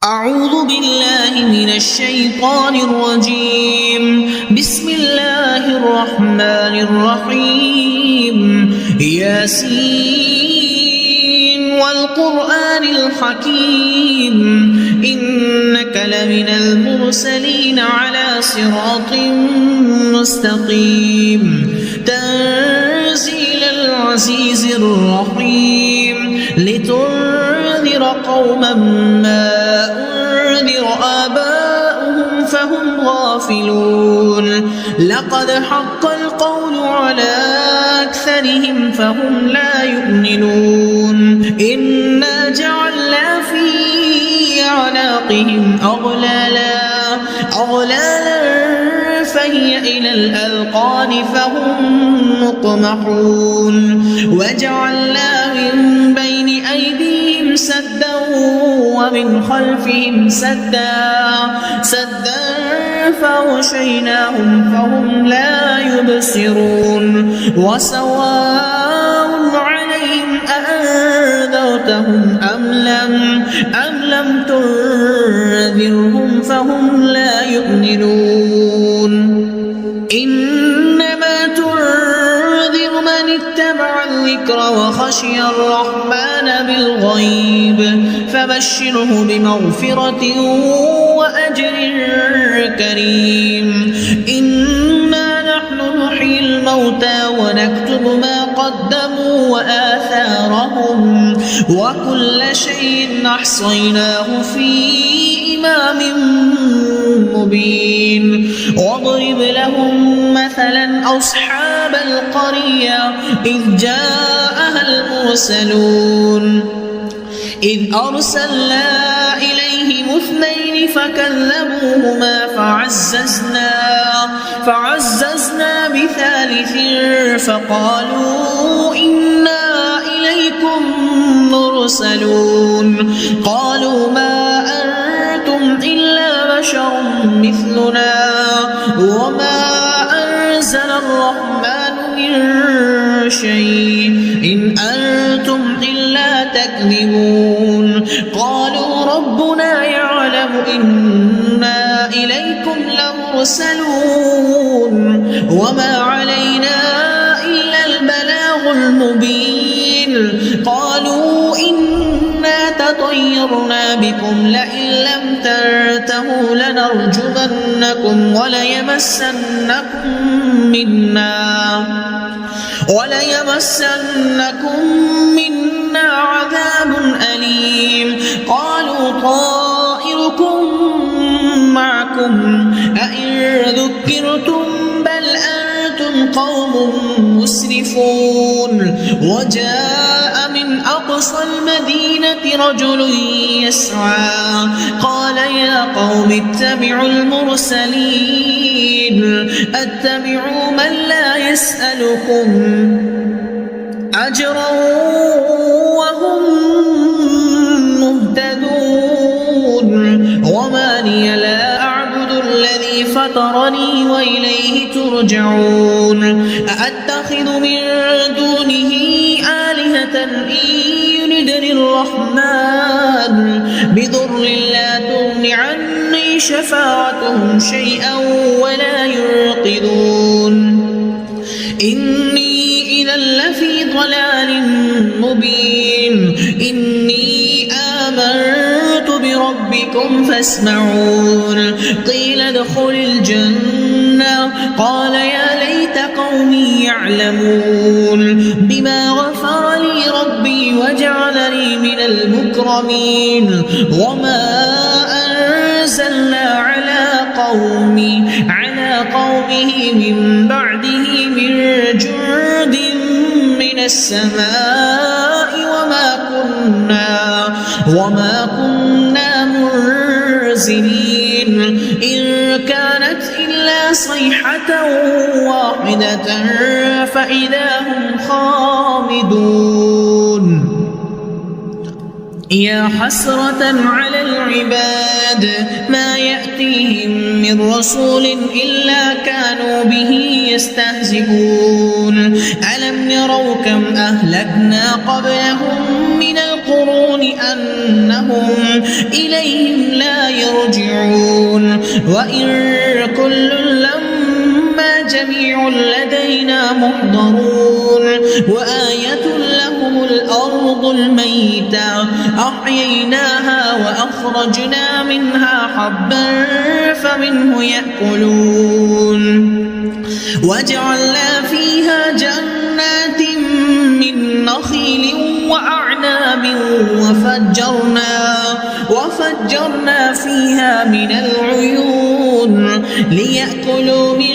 أعوذ بالله من الشيطان الرجيم. بسم الله الرحمن الرحيم. ياسين والقرآن الحكيم إنك لمن المرسلين على صراط مستقيم تنزيل العزيز الرحيم لتنذر قوما ما أنذر آباؤهم فهم غافلون لقد حق القول على أكثرهم فهم لا يؤمنون إنا جعلنا في أعناقهم أغلالا فهي إلى الأذقان فهم مقمحون وجعلنا من بين أيديهم سدا ومن خلفهم سدا فغشيناهم فهم لا يبصرون وسواء عليهم أأنذرتهم أم لم تنذرهم فهم لا يؤمنون إنما تنذر من اتبع الذكر وخشي الرحمن بالغيب فبشره بمغفرة وأجر كريم إنا نحن نحيي الموتى ونكتب ما قدموا وآثارهم وكل شيء أحصيناه في إمام مبين واضرب لهم مثلا أصحاب القرية إذ جاءها المرسلون إذ أرسلنا إليهم 2 فكذبوهما فعززنا بثالث فقالوا إنا إليكم مرسلون قالوا ما أنتم إلا بشر مثلنا وما أنزل الرحمن من شيء إن أنتم إلا تكذبون قالوا ربنا يعلم إنا إليكم لمرسلون وما علينا إلا البلاغ المبين قالوا إنا تطيرنا بكم لئن لم تنتهوا لنرجمنكم وليمسنكم منا عذاب أليم قالوا طائركم معكم أئن ذكرتم بل أنتم قوم مسرفون وجاء من أقصى المدينة رجل يسعى قال يا قوم اتبعوا المرسلين اتبعوا من لا يسألكم أجرا وهم مهتدون وما لي لا أعبد الذي فطرني وإليه ترجعون أأتخذ من دونه آلهة إن يردني الرحمن بضر لا تغن عني شفاعتهم شيئا ولا ينقذون إني إذا لفي ضلال مبين إني آمنت بربكم فاسمعون قيل ادخل الجنة قال يا ليت قومي يعلمون بما غفر لي ربي وجعلني من المكرمين وما أنزلنا على قومه من بعده من جند من السماء وما كنا منزلين إن كانت إلا صيحة واحدة فإذا هم خامدون يا حسرة على العباد ما يأتيهم من رسول إلا كانوا به يستهزئون ألم يروا كم أهلكنا قبلهم من القرون أنهم إليهم يرجعون وإن كل لما جميع لدينا محضرون وآية لهم الأرض الميتة أحييناها وأخرجنا منها حبا فمنه يأكلون وجعلنا فيها جنات من نخيل وأعناب وفجرنا فيها من العيون ليأكلوا من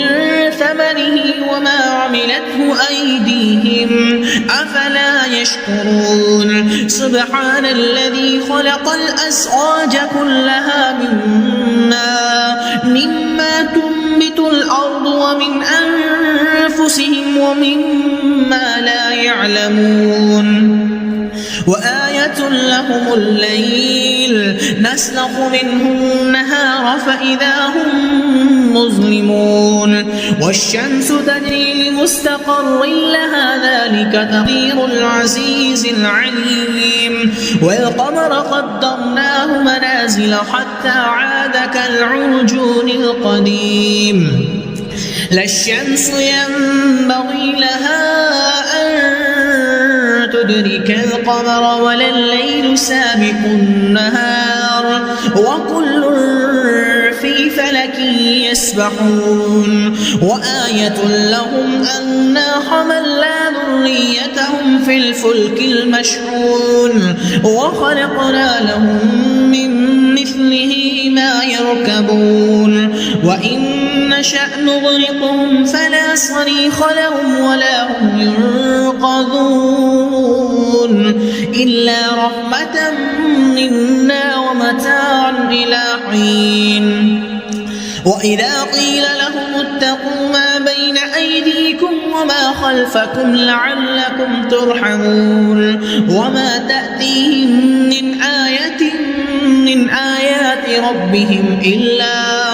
ثمره وما عملته أيديهم أفلا يشكرون سبحان الذي خلق الأزواج كلها مما تنبت الأرض ومن أنفسهم ومما لا يعلمون وآية لهم الليل نسلخ منه النهار فإذا هم مظلمون والشمس تجري لمستقر لها ذلك تقدير العزيز العليم والقمر قدرناه منازل حتى عاد كالعرجون القديم لا الشمس ينبغي لها أن تدرك القمر ولا الليل سابق النهار وكل في فلك يسبحون وآية لهم أنا حملنا ذريتهم في الفلك المشحون وخلقنا لهم من مثله ما يركبون وإن نشأ نغرقهم فلا صريخ لهم ولا هم ينقذون إلا رحمة منا ومتاعا إلى حين وإذا قيل لهم اتقوا ما بين أيديكم وما خلفكم لعلكم ترحمون وما تأتيهم من آية من آيات ربهم إلا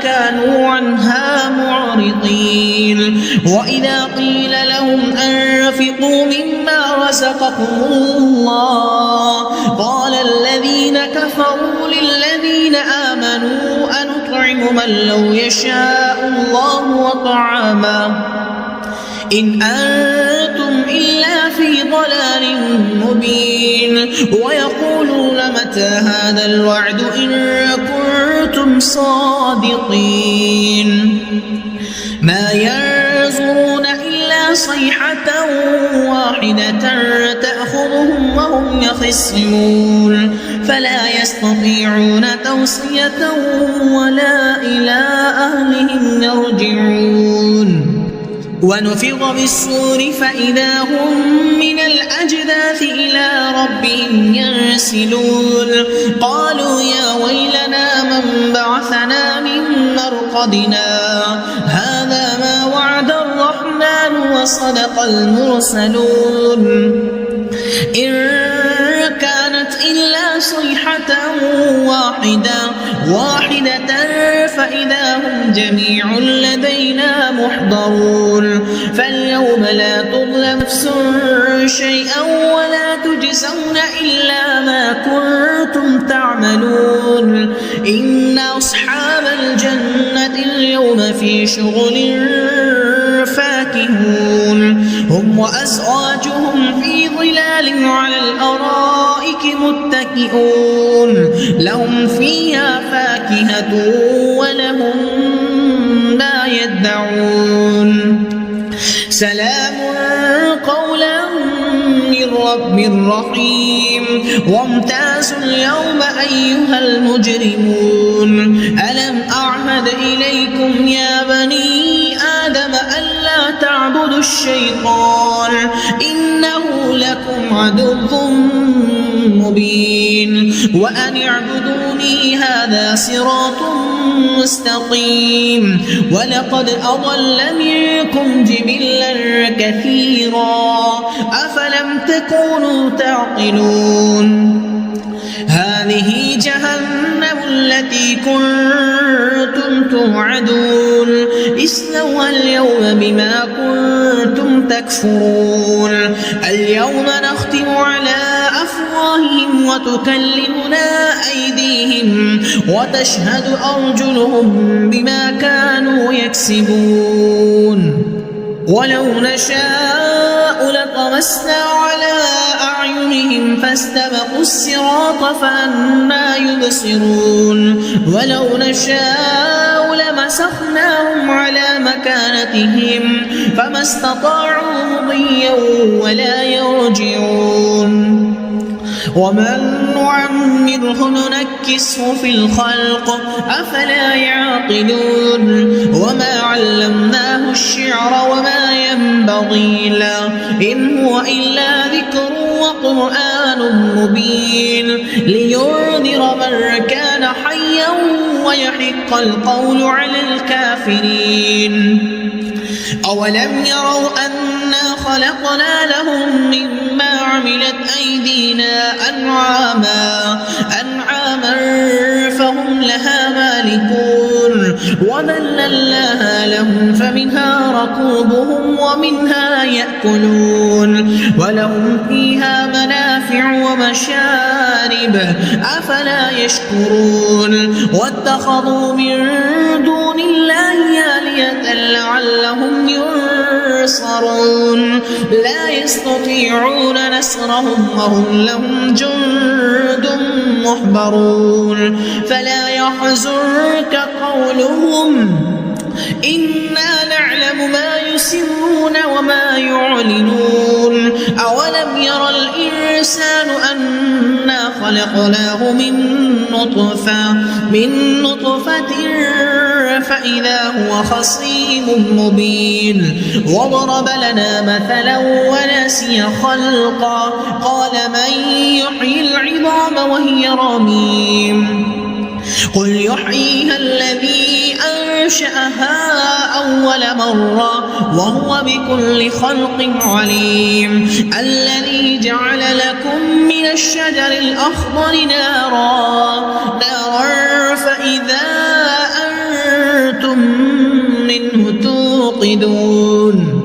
كانوا عنها معرضين وإذا قيل لهم أنفقوا مما رزقكم الله قال الذين كفروا للذين آمنوا أنطعم من لو يشاء الله وطعامه إن أنتم إلا في ضلال مبين ويقولون متى هذا الوعد إن كنتم صادقين ما ينظرون إلا صيحة واحدة تأخذهم وهم يخصمون فلا يستطيعون توصية ولا إلى أهلهم يرجعون ونفخ بالصور فإذا هم من الأجداث إلى ربهم ينسلون قالوا يا ويلنا من بعثنا من مرقدنا هذا ما وعد الرحمن وصدق المرسلون إن كانت إلا صيحة واحدة فإذا هم جميع لدينا محضرون فاليوم لا تظلم نفس شيئا ولا تجزون إلا ما كنتم تعملون إن أصحاب الجنة اليوم في شغل فاكهون هم وأزواجهم في ظلال على الأرائك متكئون لهم فيها فاكهة ولهم ما يدعون سلام قولا من رب رحيم وامتازوا اليوم أيها المجرمون ألم أعهد إليكم يا بني آدم ألا تعبدوا الشيطان إنه لكم عدو مبين وأن اعبدوني هذا صراط مستقيم ولقد أضل منكم جبلا كثيرا أفلم تكونوا تعقلون هذه جهنم التي كنتم توعدون اصلوها اليوم بما كنتم تكفرون اليوم نختم على أفواههم وتكلمنا أيديهم وتشهد أرجلهم بما كانوا يكسبون ولو نشاء لطمسنا على أعينهم فاستبقوا الصراط فأنى يبصرون ولو نشاء لمسخناهم على مكانتهم فما استطاعوا مضيا ولا يرجعون ومن نعمره ننكسه في الخلق أفلا يعقلون وما علمناه الشعر وما ينبغي له إن هو إلا ذكر وقرآن مبين لينذر من كان حيا ويحق القول على الكافرين أولم يروا أنا خلقنا لهم مما عملت أيدينا أنعاما فهم لها مالكون وذللناها لهم فمنها ركوبهم ومنها يأكلون ولهم فيها منافع ومشارب أفلا يشكرون واتخذوا من دون الله آلهة لعلهم ينصرون لا يستطيعون نصرهم وهم لهم جند محضرون فلا يحزنك قولهم إنا نعلم ما يسرون وما يعلنون أولم يرى الإنسان أنا خلقناه من نطفة فإذا هو خصيم مبين وضرب لنا مثلا ونسي خلقا قال من يحيي العظام وهي رميم قل يحييها الذي أنشأها أول مرة وهو بكل خلق عليم الذي جعل لكم من الشجر الأخضر نارا فإذا أنتم منه توقدون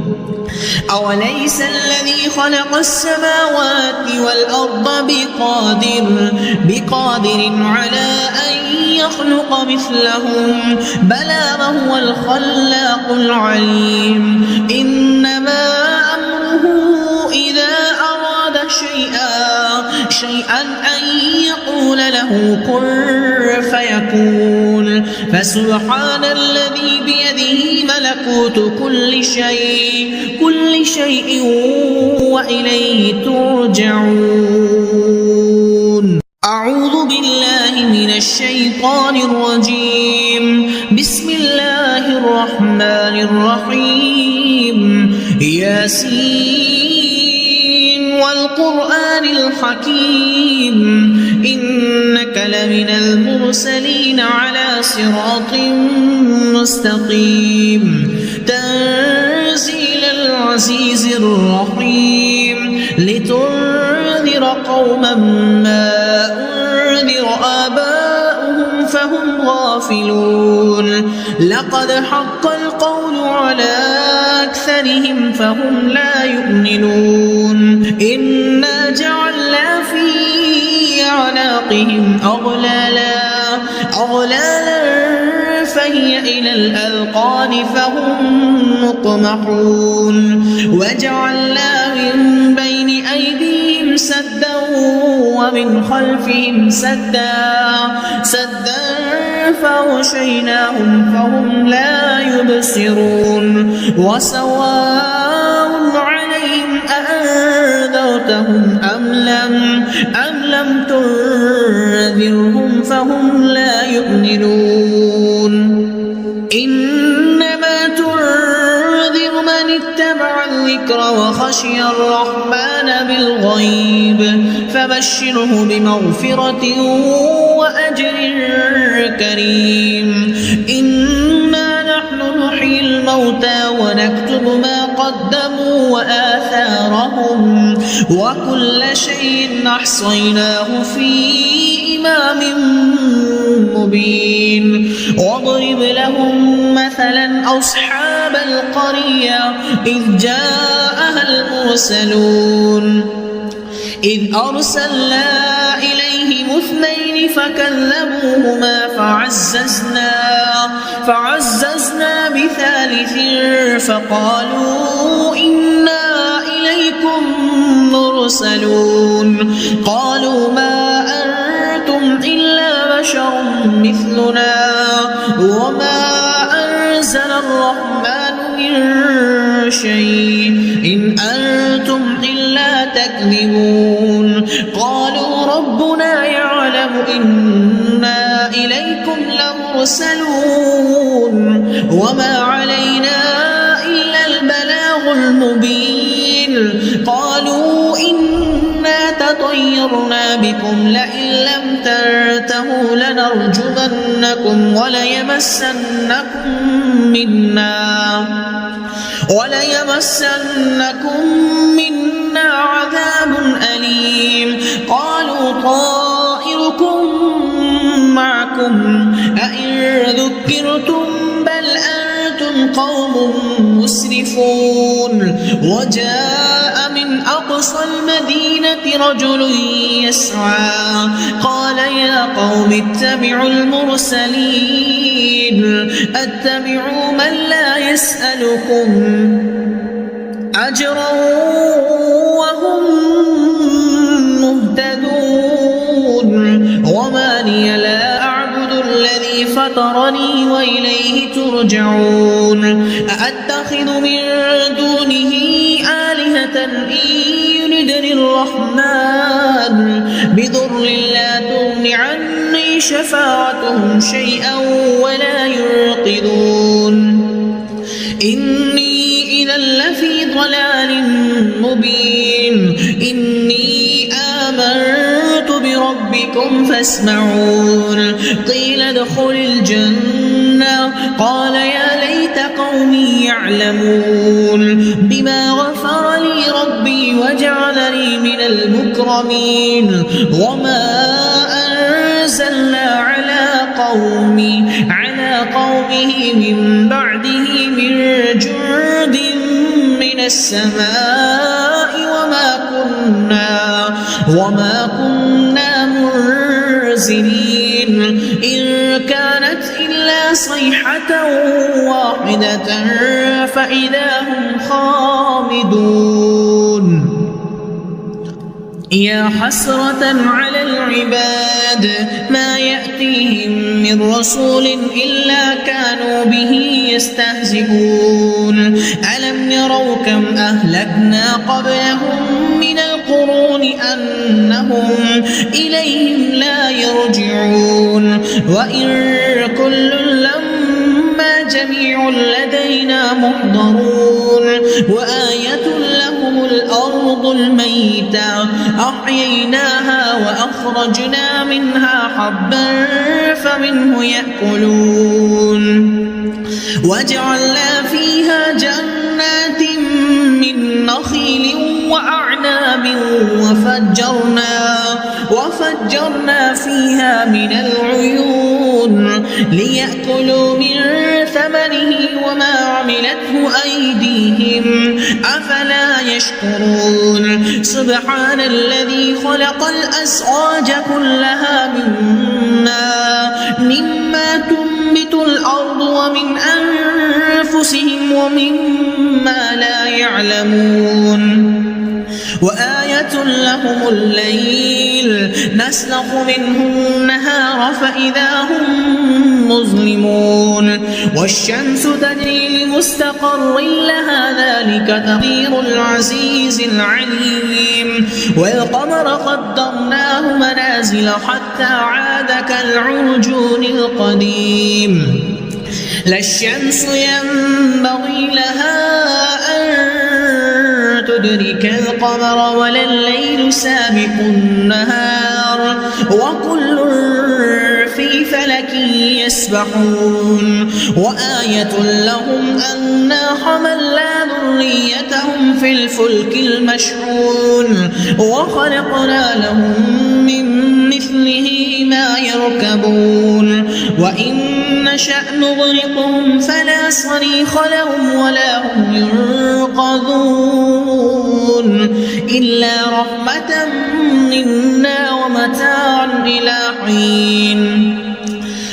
أوليس الذي خلق السماوات والأرض بقادر على أن يخلق مثلهم بلى وهو الخلاق العليم إنما أمره إذا أراد شيئا أن يقول له كن فيكون فسبحان الذي بيده ملكوت كل شيء وإليه ترجعون أعوذ بالله من الشيطان الرجيم بسم الله الرحمن الرحيم ياسين والقرآن الحكيم إنك لمن المرسلين على صراط مستقيم تنزيل العزيز الرحيم لتنذر قوما ما أنذر آباؤهم فهم غافلون لقد حق القول على أكثرهم فهم لا يؤمنون إنا جعلنا في أعناقهم أغلالا فهي إلى الأذقان فهم مقمحون وجعلنا من بين أيديهم سدا ومن خلفهم سدا فغشيناهم فهم لا يبصرون وسواء عليهم أأنذرتهم أم لم تنذرهم فهم لا يؤمنون إنما تنذر من اتبع الذكر وخشي الرحمن بالغيب فبشره بمغفرة وأجر كريم إنا نحن نحيي الموتى ونكتب ما قدموا وآثارهم وكل شيء أحصيناه في إمام مبين واضرب لهم مثلا أصحاب القرية إذ جاءها المرسلون إذ أرسلنا إليهم 2 فكذبوهما فعززنا بثالث فقالوا إنا إليكم مرسلون قالوا ما أنتم إلا بشر مثلنا وما أنزل الرحمن من شيء إن أنتم إلا تكذبون قالوا ربنا يعلم إنا إليكم لمرسلون وما علينا إلا البلاغ المبين قالوا إنا تطيرنا بكم لئن لم تنتهوا لنرجمنكم وليمسنكم منا عذاب أليم قالوا طائركم معكم أئن ذكرتم بل أنتم قوم مسرفون وجاء من أقصى المدينة رجل يسعى قال يا قوم اتبعوا المرسلين اتبعوا من لا يسألكم أجرا وهم مهتدون وما لي لا أعبد الذي فطرني وإليه ترجعون أأتخذ من دونه آلهة إن يردني الرحمن بضر لا تغن عني شفاعتهم شيئا ولا ينقذون إني إذا لفي ضلال مبين إني آمنت بربكم فاسمعون قيل ادخل الجنة قال يا ليت قومي يعلمون بما غفر لي ربي وجعلني من المكرمين وما أنزلنا على قومه من بعده من جند من السماء وما كنا منزلين إن كانت إلا صيحة واحدة فإذا هم خامدون يا حسرة على العباد ما يأتيهم من رسول إلا كانوا به يستهزئون ألم يروا كم أهلكنا قبلهم من القرون أنهم إليهم لا يرجعون وإن كل لما جميع لدينا محضرون وآية لهم الأرض الميتة أحييناها وأخرجنا منها حبا فمنه يأكلون وجعلنا فيها جنات من نخيل وأعناب وفجرنا فيها من العيون ليأكلوا من ثمره وما عملته أيديهم أفلا يشكرون سبحان الذي خلق الأزواج كلها مما تنبت الأرض ومن أنفسهم ومما لا يعلمون وآية لهم الليل نسلخ منه النهار فإذا هم مظلمون والشمس تجري لمستقر لها ذلك تقدير العزيز العليم والقمر قدرناه منازل حتى عاد كالعرجون القديم لا الشمس ينبغي لها أن تدرك القمر ولا الليل سابق النهار وكل في فلك يسبحون وآية لهم أنا حملنا ذريتهم في الفلك المشحون وخلقنا لهم من مثله ما يركبون وإن نشأ نغرقهم فلا صريخ لهم ولا هم ينقذون إلا رحمة منا ومتاعا إلى حين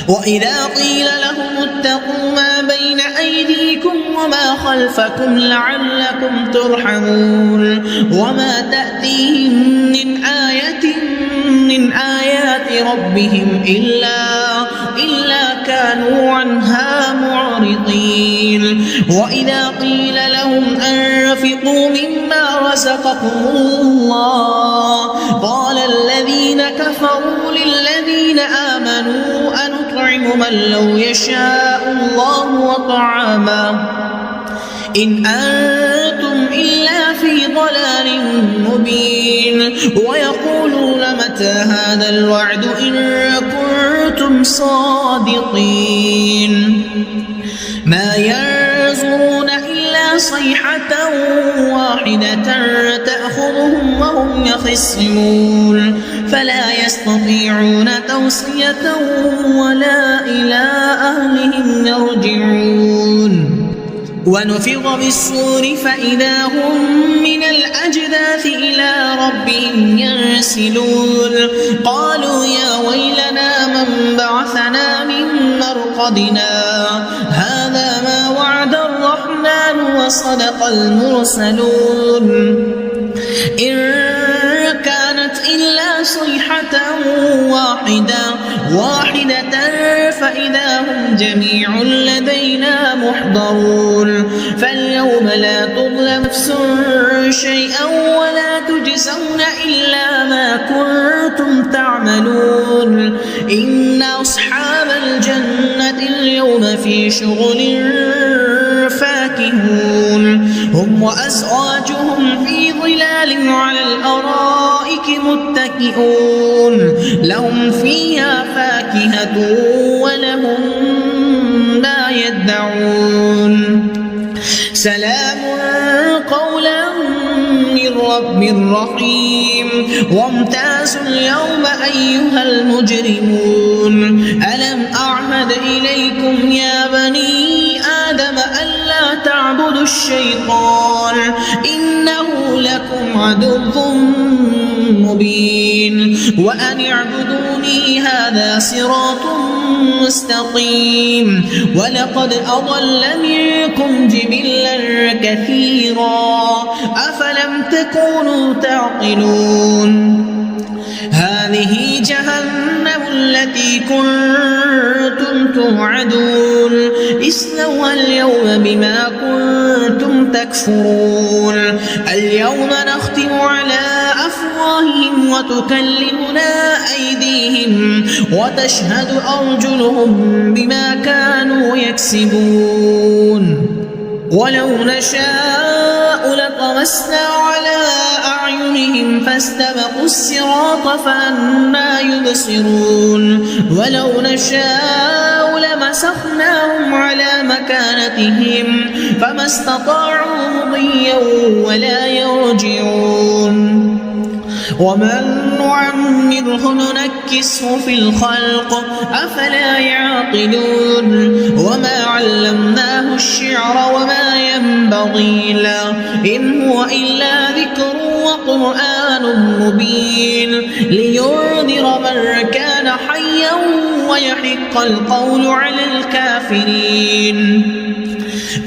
وإذا قيل لهم اتقوا ما بين أيديكم وما خلفكم لعلكم ترحمون وما تأتيهم من آية من آيات ربهم إلا كانوا عنها معرضين وإذا قيل لهم أنفقوا مما رزقكم الله قال الذين كفروا للذين آمنوا أنطعم من لو يشاء الله وطعامه إن أنتم إلا في ضلال مبين ويقولون متى هذا الوعد إن كنتم صادقين ما ينظرون إلا صيحة واحدة تأخذهم وهم يخصمون فلا يستطيعون توصية ولا إلى أهلهم يرجعون ونفخ بالصور فإذا هم من الأجداث إلى ربهم ينسلون قالوا يا ويلنا من بعثنا من مرقدنا هذا ما وعد الرحمن وصدق المرسلون إن كانت إلا صيحة واحدة فإذا هم جميع لدينا محضرون فاليوم لا تظلم نفس شيئا ولا تجزون إلا ما كنتم تعملون إن أصحاب الجنة اليوم في شغل فاكهون هم وأزواجهم في ظلال على الأرائك متكئون لهم فيها فاكهة ولهم ما يدعون سلام قولا من رب رحيم وامتازوا اليوم أيها المجرمون ألم أعهد إليكم يا بني آدم ألا تعبدوا الشيطان إنه لكم عدو مبين وأن اعبدوني هذا صراط مستقيم ولقد أضل منكم جبلا كثيرا أفلم تكونوا تعقلون هذه جهنم التي كنتم توعدون اصلوها اليوم بما كنتم تكفرون اليوم نختم على أفواههم وتكلمنا أيديهم وتشهد أرجلهم بما كانوا يكسبون ولو نشاء لطمسنا على أعينهم فاستبقوا الصراط فأنى يبصرون ولو نشاء لمسخناهم على مكانتهم فما استطاعوا مضيا ولا يرجعون ومن نعمره ننكسه في الخلق أفلا يعقلون وما علمناه الشعر وما ينبغي له إن هو إلا ذكر وقرآن مبين لينذر من كان حيا ويحق القول على الكافرين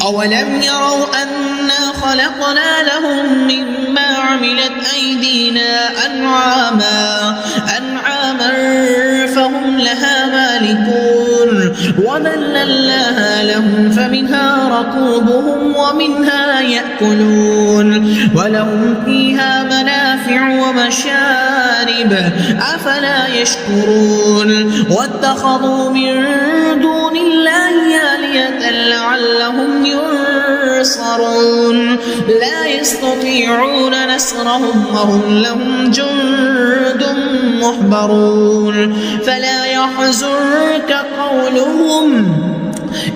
أولم يروا أنا خلقنا لهم مما عملت أيدينا أنعاما فهم لها مالكون وذللناها لهم فمنها ركوبهم ومنها يأكلون ولهم فيها منافع ومشارب أفلا يشكرون واتخذوا من دون الله آلهة لعلهم ينصرون لا يستطيعون نصرهم وهم لهم جند محضرون فلا يحزنك قولهم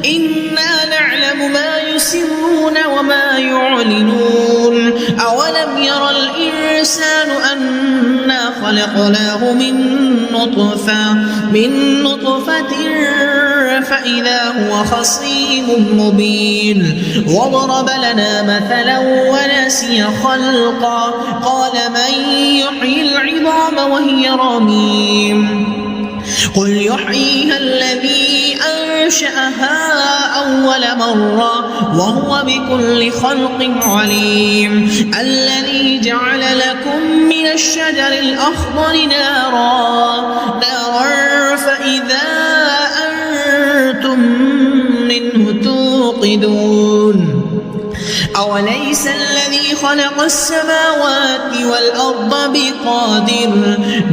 إنا نعلم ما يسرون وما يعلنون أولم ير الإنسان أنا خلقناه من نطفة فإذا هو خصيم مبين وضرب لنا مثلا ونسي خلقا قال من يحيي العظام وهي رميم قل يحييها الذي أنشأها أول مرة وهو بكل خلق عليم الذي جعل لكم من الشجر الأخضر نارا فإذا أنتم منه توقدون أوليس الذي خلق السماوات والأرض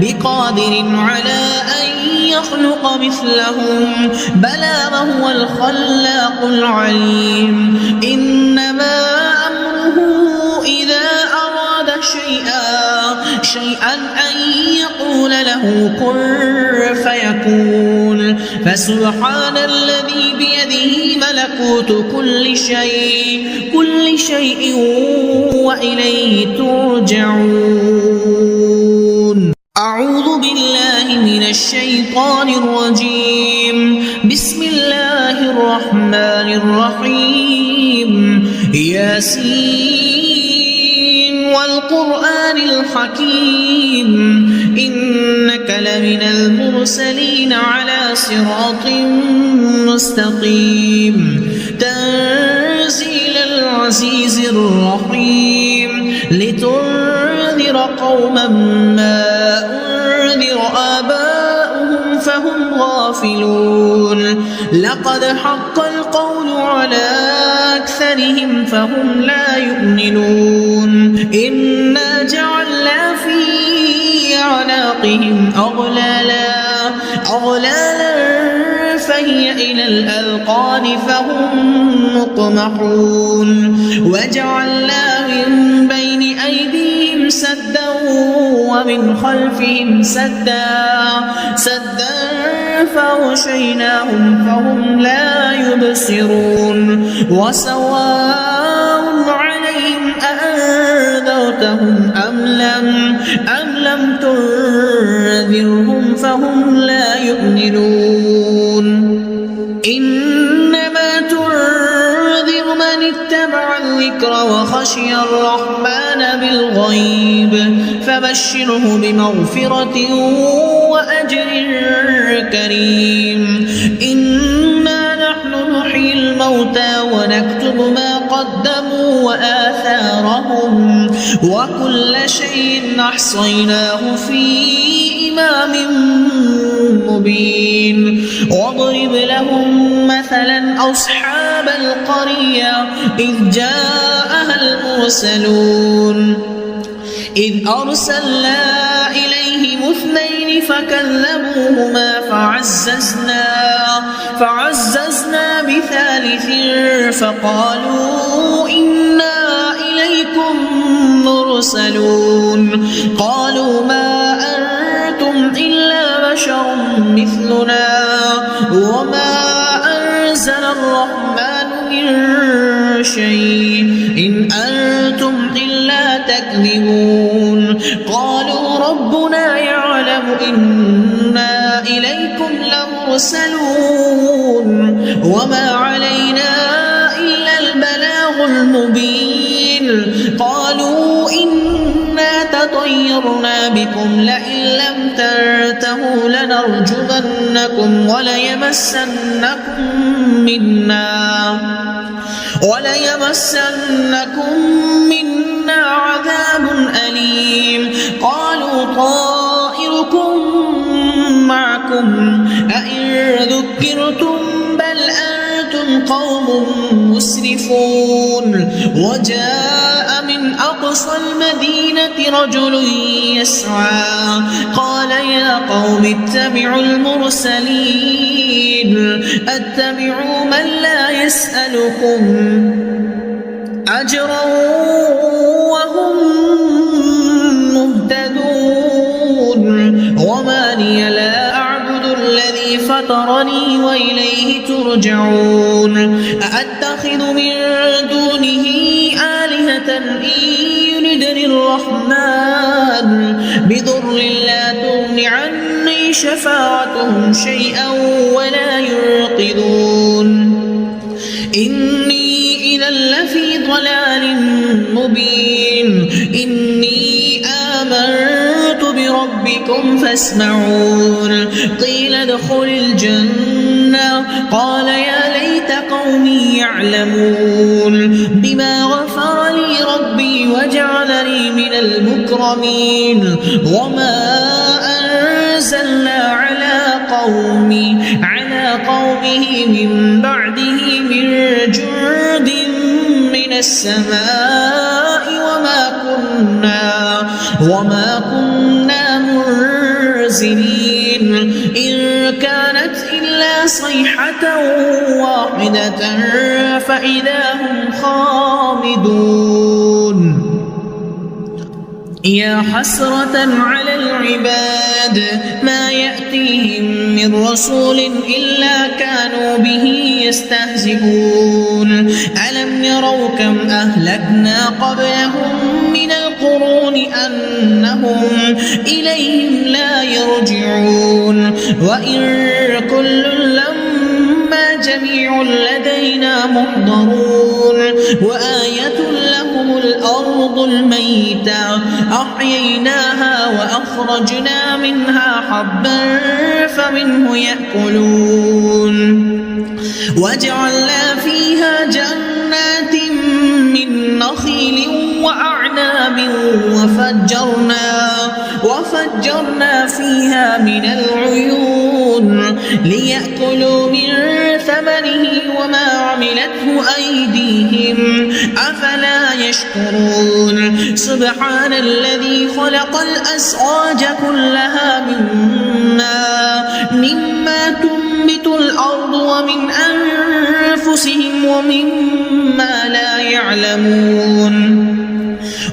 بقادر على أن يخلق مثلهم بلى وهو الخلاق العليم إنما أمره إذا أراد شيئا أن يقول له كن فيكون فسبحان الذي بيده ملكوت كل شيء وإليه ترجعون أعوذ بالله من الشيطان الرجيم بسم الله الرحمن الرحيم ياسين والقرآن الحكيم إنك لمن المرسلين على صراط مستقيم تنزيل العزيز الرحيم لتنذر قوما ما أنذر آباؤهم فهم غافلون لقد حق القول على أكثرهم فهم لا يؤمنون إنا جعلنا في أعناقهم أغلالا فهي إلى الأذقان فهم مقمحون وجعلنا من بين أيديهم سدا ومن خلفهم سدا فغشيناهم فهم لا يبصرون وسواء عليهم أأنذرتهم أم لم تنذرهم فهم لا يؤمنون إنما تنذر من اتبع الذكر وخشي الرحمن بالغيب فبشره بمغفرة وأجر كريم إنا نحن نحيي الموتى ونكتب ما قدموا وآثارهم وكل شيء أحصيناه في إمام مبين واضرب لهم مثلا أصحاب القرية إذ جاءها المرسلون إذ أرسلنا إليهم اثنين فكذبوهما فعززنا بثالث فقالوا إنا إليكم مرسلون قالوا ما أنتم إلا بشر مثلنا وما أنزل الرحمن من شيء إن أنتم إلا تكذبون قالوا ربنا يعلم إنا إليكم لمرسلون وما علينا إلا البلاغ المبين قالوا إنا تطيرنا بكم لئن لم تنتهوا لنرجمنكم وليمسنكم منا عذاب أليم قالوا طائركم معكم أئن ذكرتم بل أنتم قوم مسرفون وجاء من أقصى المدينة رجل يسعى قال يا قوم اتبعوا المرسلين اتبعوا من لا يسألكم أجرا وهم مهتدون وما لي لا أعبد الذي فطرني وإليه ترجعون أأتخذ من دونه آلهة إن يردني الرحمن بضر لا تغن عني شفاعتهم شيئا ولا ينقذون إني إذا لفي ضلال مبين إني آمنت بربكم فاسمعون قيل ادخل الجنة قال يا ليت قومي يعلمون بما غفر لي ربي وجعلني من المكرمين وما أنزلنا على قومه من بعده من جند من السماء وما كنا منزلين إن كانت إلا صيحة واحدة فإذا هم خامدون يا حسرة على العباد ما يأتيهم من رسول إلا كانوا به يستهزئون ألم يروا كم أهلكنا قبلهم من القرون أنهم إليهم لا يرجعون وإن كل لما جميع لدينا محضرون وآية لهم الأرض الميتة أحييناها وأخرجنا منها حبا فمنه يأكلون وجعلنا فيها جنات من نخيل وأعناب وفجرنا فيها من العيون ليأكلوا من ثمره وما عملته أيديهم أفلا يشكرون سبحان الذي خلق الأزواج كلها مما تنبت الأرض ومن أنفسهم ومما لا يعلمون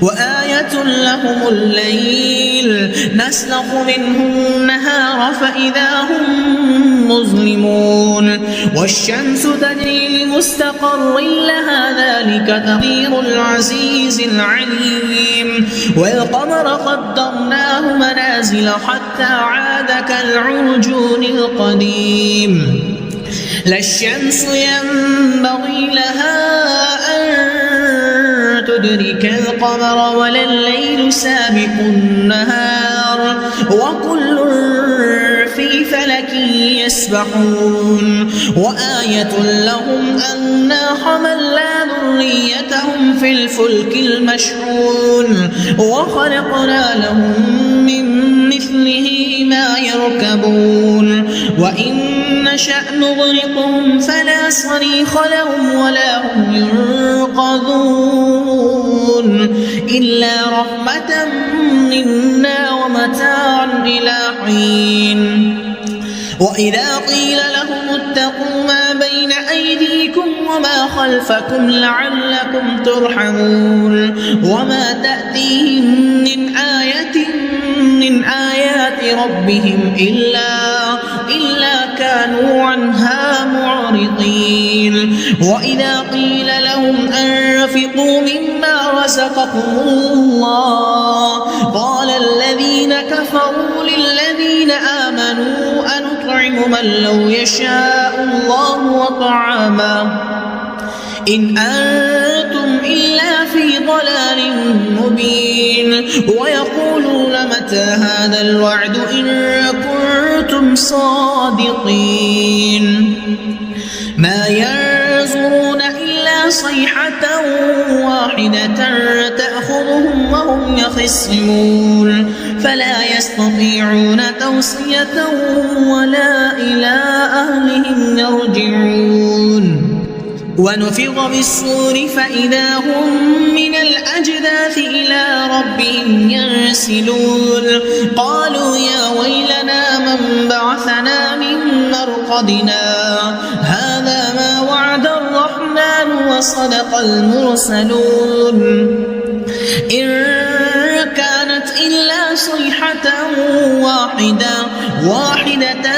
وآية لهم الليل نسلخ منه النهار فإذا هم مظلمون والشمس تجري لمستقر لها ذلك تقدير العزيز العليم والقمر قدرناه منازل حتى عاد كالعرجون القديم لا الشمس ينبغي لها أن تدرك القمر ولا الليل سابق النهار وكل في فلك يسبحون وآية لهم أنا حملنا ذريتهم في الفلك المشحون وخلقنا لهم من مثله ما يركبون وإن نشأ نغرقهم فلا صريخ لهم ولا هم ينقذون إلا رحمة منا ومتاعا إلى حين وإذا قيل لهم اتقوا ما بين أيديكم وما خلفكم لعلكم ترحمون وما تأتيهم من آية من آيات ربهم إلا كانوا عنها معرضين وإذا قيل لهم أنفقوا مما رزقكم الله قال الذين كفروا للذين آمنوا أنطعم من لو يشاء الله وطعامه إن أنتم إلا في ضلال مبين ويقولون متى هذا الوعد إن كنتم صادقين ما ينظرون إلا صيحة واحدة تأخذهم وهم يخصمون فلا يستطيعون توصية ولا إلى أهلهم يرجعون ونفخ بالصور فإذا هم من الأجداث إلى ربهم ينسلون قالوا يا ويلنا من بعثنا من مرقدنا هذا ما وعد الرحمن وصدق المرسلون إن كانت إلا صيحة واحدة واحدة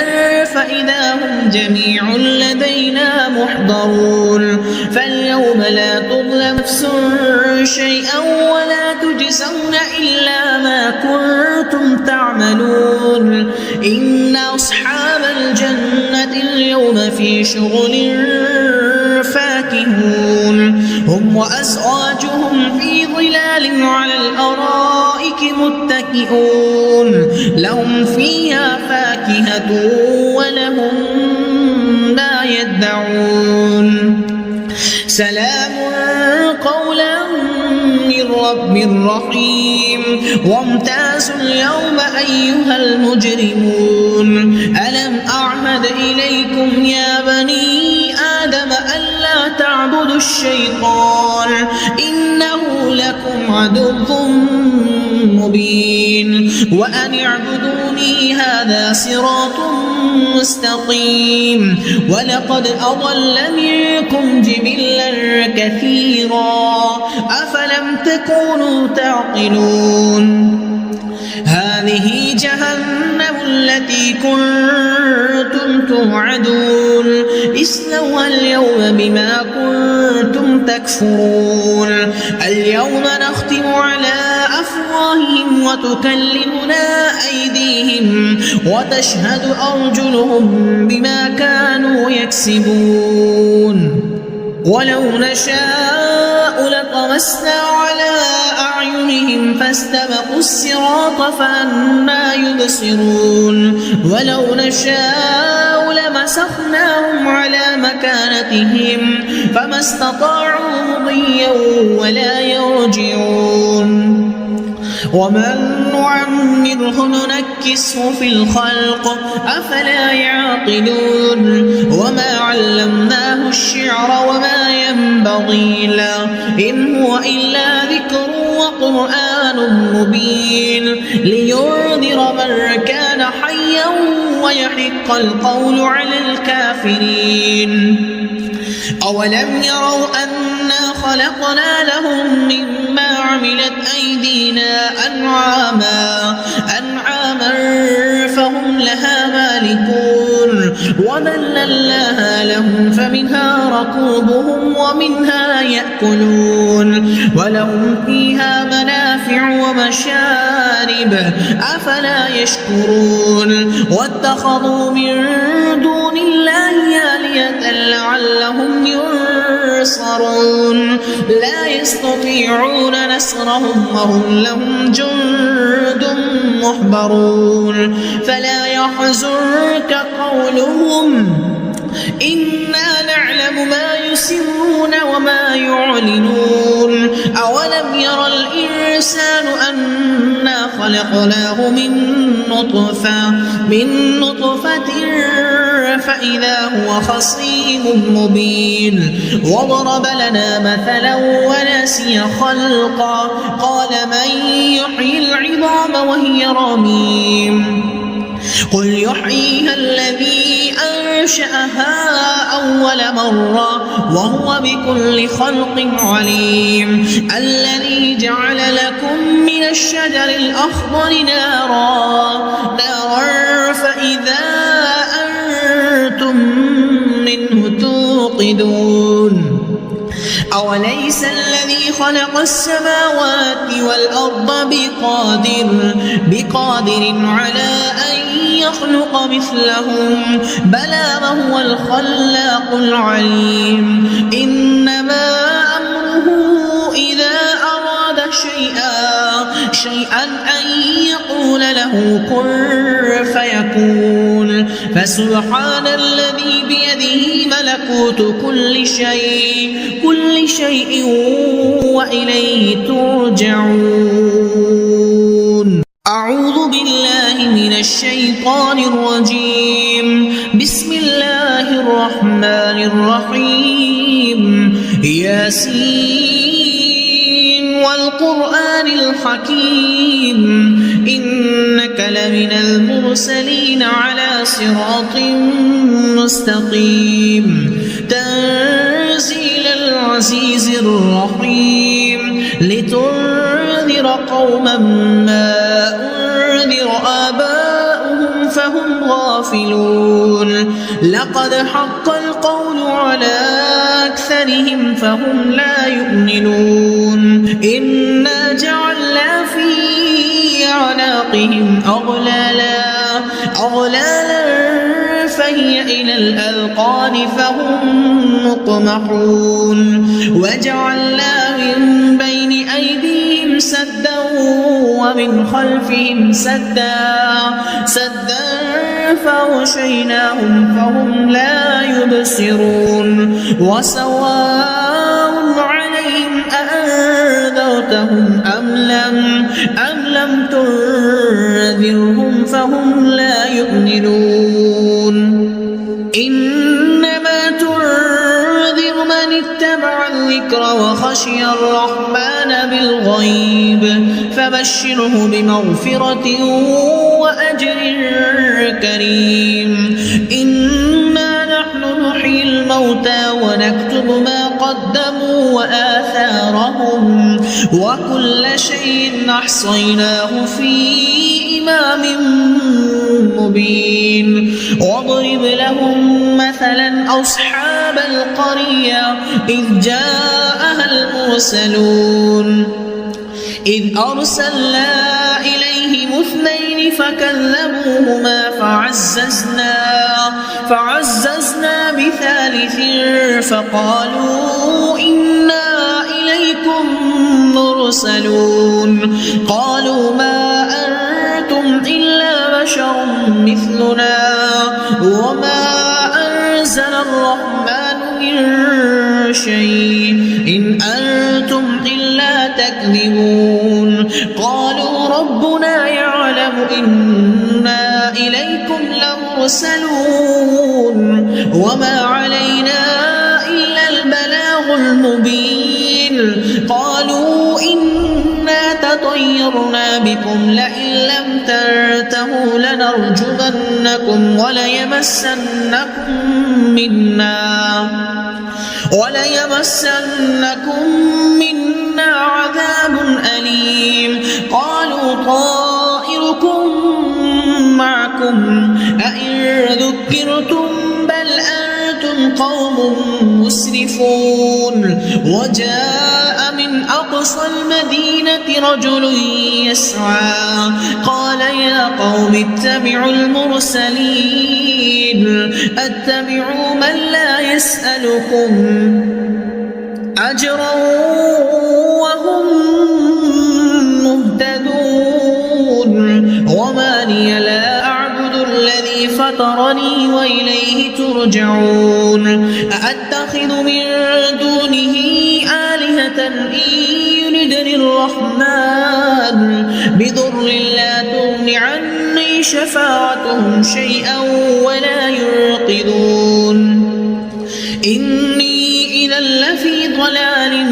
فإذا هم جميع لدينا محضرون فاليوم لا تظلم نفس شيئا ولا تجزون إلا ما كنتم تعملون إن أصحاب الجنة اليوم في شغل فاكهون هم وأزواجهم في ظلال على الأرائك متكئون لهم فيها فاكهة ولهم ما يدعون سلام قولا من رب رحيم وامتازوا اليوم أيها المجرمون ألم أعهد إليكم يا بني آدم ألا تعبدوا الشيطان إنه لكم عدو مبين وأن اعبدوني هذا صراط مستقيم ولقد أضل منكم جبلا كثيرا أفلم تكونوا تعقلون هذه جهنم التي كنتم توعدون اصلوها اليوم بما كنتم تكفرون اليوم نختم على أفواههم وتكلمنا أيديهم وتشهد أرجلهم بما كانوا يكسبون ولو نشاء لطمسنا على أعينهم فاستبقوا الصراط فأنى يبصرون ولو نشاء لمسخناهم على مكانتهم فما استطاعوا مضيا ولا يرجعون ومن نعمره ننكسه في الخلق أفلا يعقلون وما علمناه الشعر وما ينبغي له إن هو إلا ذكر وقرآن مبين لينذر من كان حيا ويحق القول على الكافرين أولم يروا أنا خلقنا لهم مما عملت أيدينا أنعاما فهم لها مالكون وذللناها لهم فمنها ركوبهم ومنها يأكلون ولهم فيها منافع ومشارب أفلا يشكرون واتخذوا من دون الله آلهة لعلهم ينصرون لا يستطيعون نصرهم وهم لهم جند محضرون فلا يحزنك قولهم إنا نعلم ما يسرون وما يعلنون أولم يرى الإنسان أنا خلقناه من نطفة فإذا هو خصيم مبين وضرب لنا مثلا ونسي خلقا قال من يحيي العظام وهي رميم قل يحييها الذي أنشأها أول مرة وهو بكل خلق عليم الذي جعل لكم من الشجر الأخضر نارا فإذا أنتم منه توقدون أوليس الذي خلق السماوات والأرض بقادر على أن يخلق مثلهم بلى وهو الخلاق العليم إنما أمره إذا أراد شيئا أن يقول له كن فيكون فسبحان الذي بيده ملكوت كل شيء وإليه ترجعون أعوذ بالله من الشيطان الرجيم بسم الله الرحمن الرحيم ياسين والقرآن الحكيم إنك لمن المرسلين على صراط مستقيم تنزيل العزيز الرحيم لتنذر قوما ما أنذر آباؤهم فهم غافلون لقد حق القول على أكثرهم فهم لا يؤمنون إنا جعلنا في أعناقهم أغلالا فهي إلى الأذقان فهم مقمحون وجعلنا من بين أيديهم سدا ومن خلفهم سدا فغشيناهم فهم لا يبصرون وسواء عليهم أأنذرتهم أم لم تنذرهم فهم لا يؤمنون إنما تنذر من اتبع الذكر وخشي الرحمن بالغيب فبشره بمغفرة وأجر كريم إنا نحن نحيي الموتى ونكتب ما قدموا وآثارهم وكل شيء أحصيناه في إمام مبين واضرب لهم مثلا أصحاب القرية إذ جاءها المرسلون إذ أرسلنا إليهم اثنين فكذبوهما فعززنا بثالث فقالوا إنا إليكم مرسلون قالوا ما أنتم إلا بشر مثلنا وما أنزل الرحمن من شيء إن أنتم إلا تكذبون قالوا ربنا يعلم إنا إليكم لمرسلون وما علينا إلا البلاغ المبين قالوا إنا تطيرنا بكم لئن لم تنتهوا لنرجمنكم وليمسنكم منا عذاب أليم قالوا طائركم معكم أئن ذكرتم بل أنتم قوم مسرفون وجاء من أقصى المدينة رجل يسعى قال يا قوم اتبعوا المرسلين اتبعوا من لا يسألكم أجرا وهم مهتدون وما لي لا أعبد الذي فطرني وإليه ترجعون أأتخذ من دونه آلهة إن يردني الرحمن بضر لا تغن عني شفاعتهم شيئا ولا ينقذون إني إذا لفي ضلال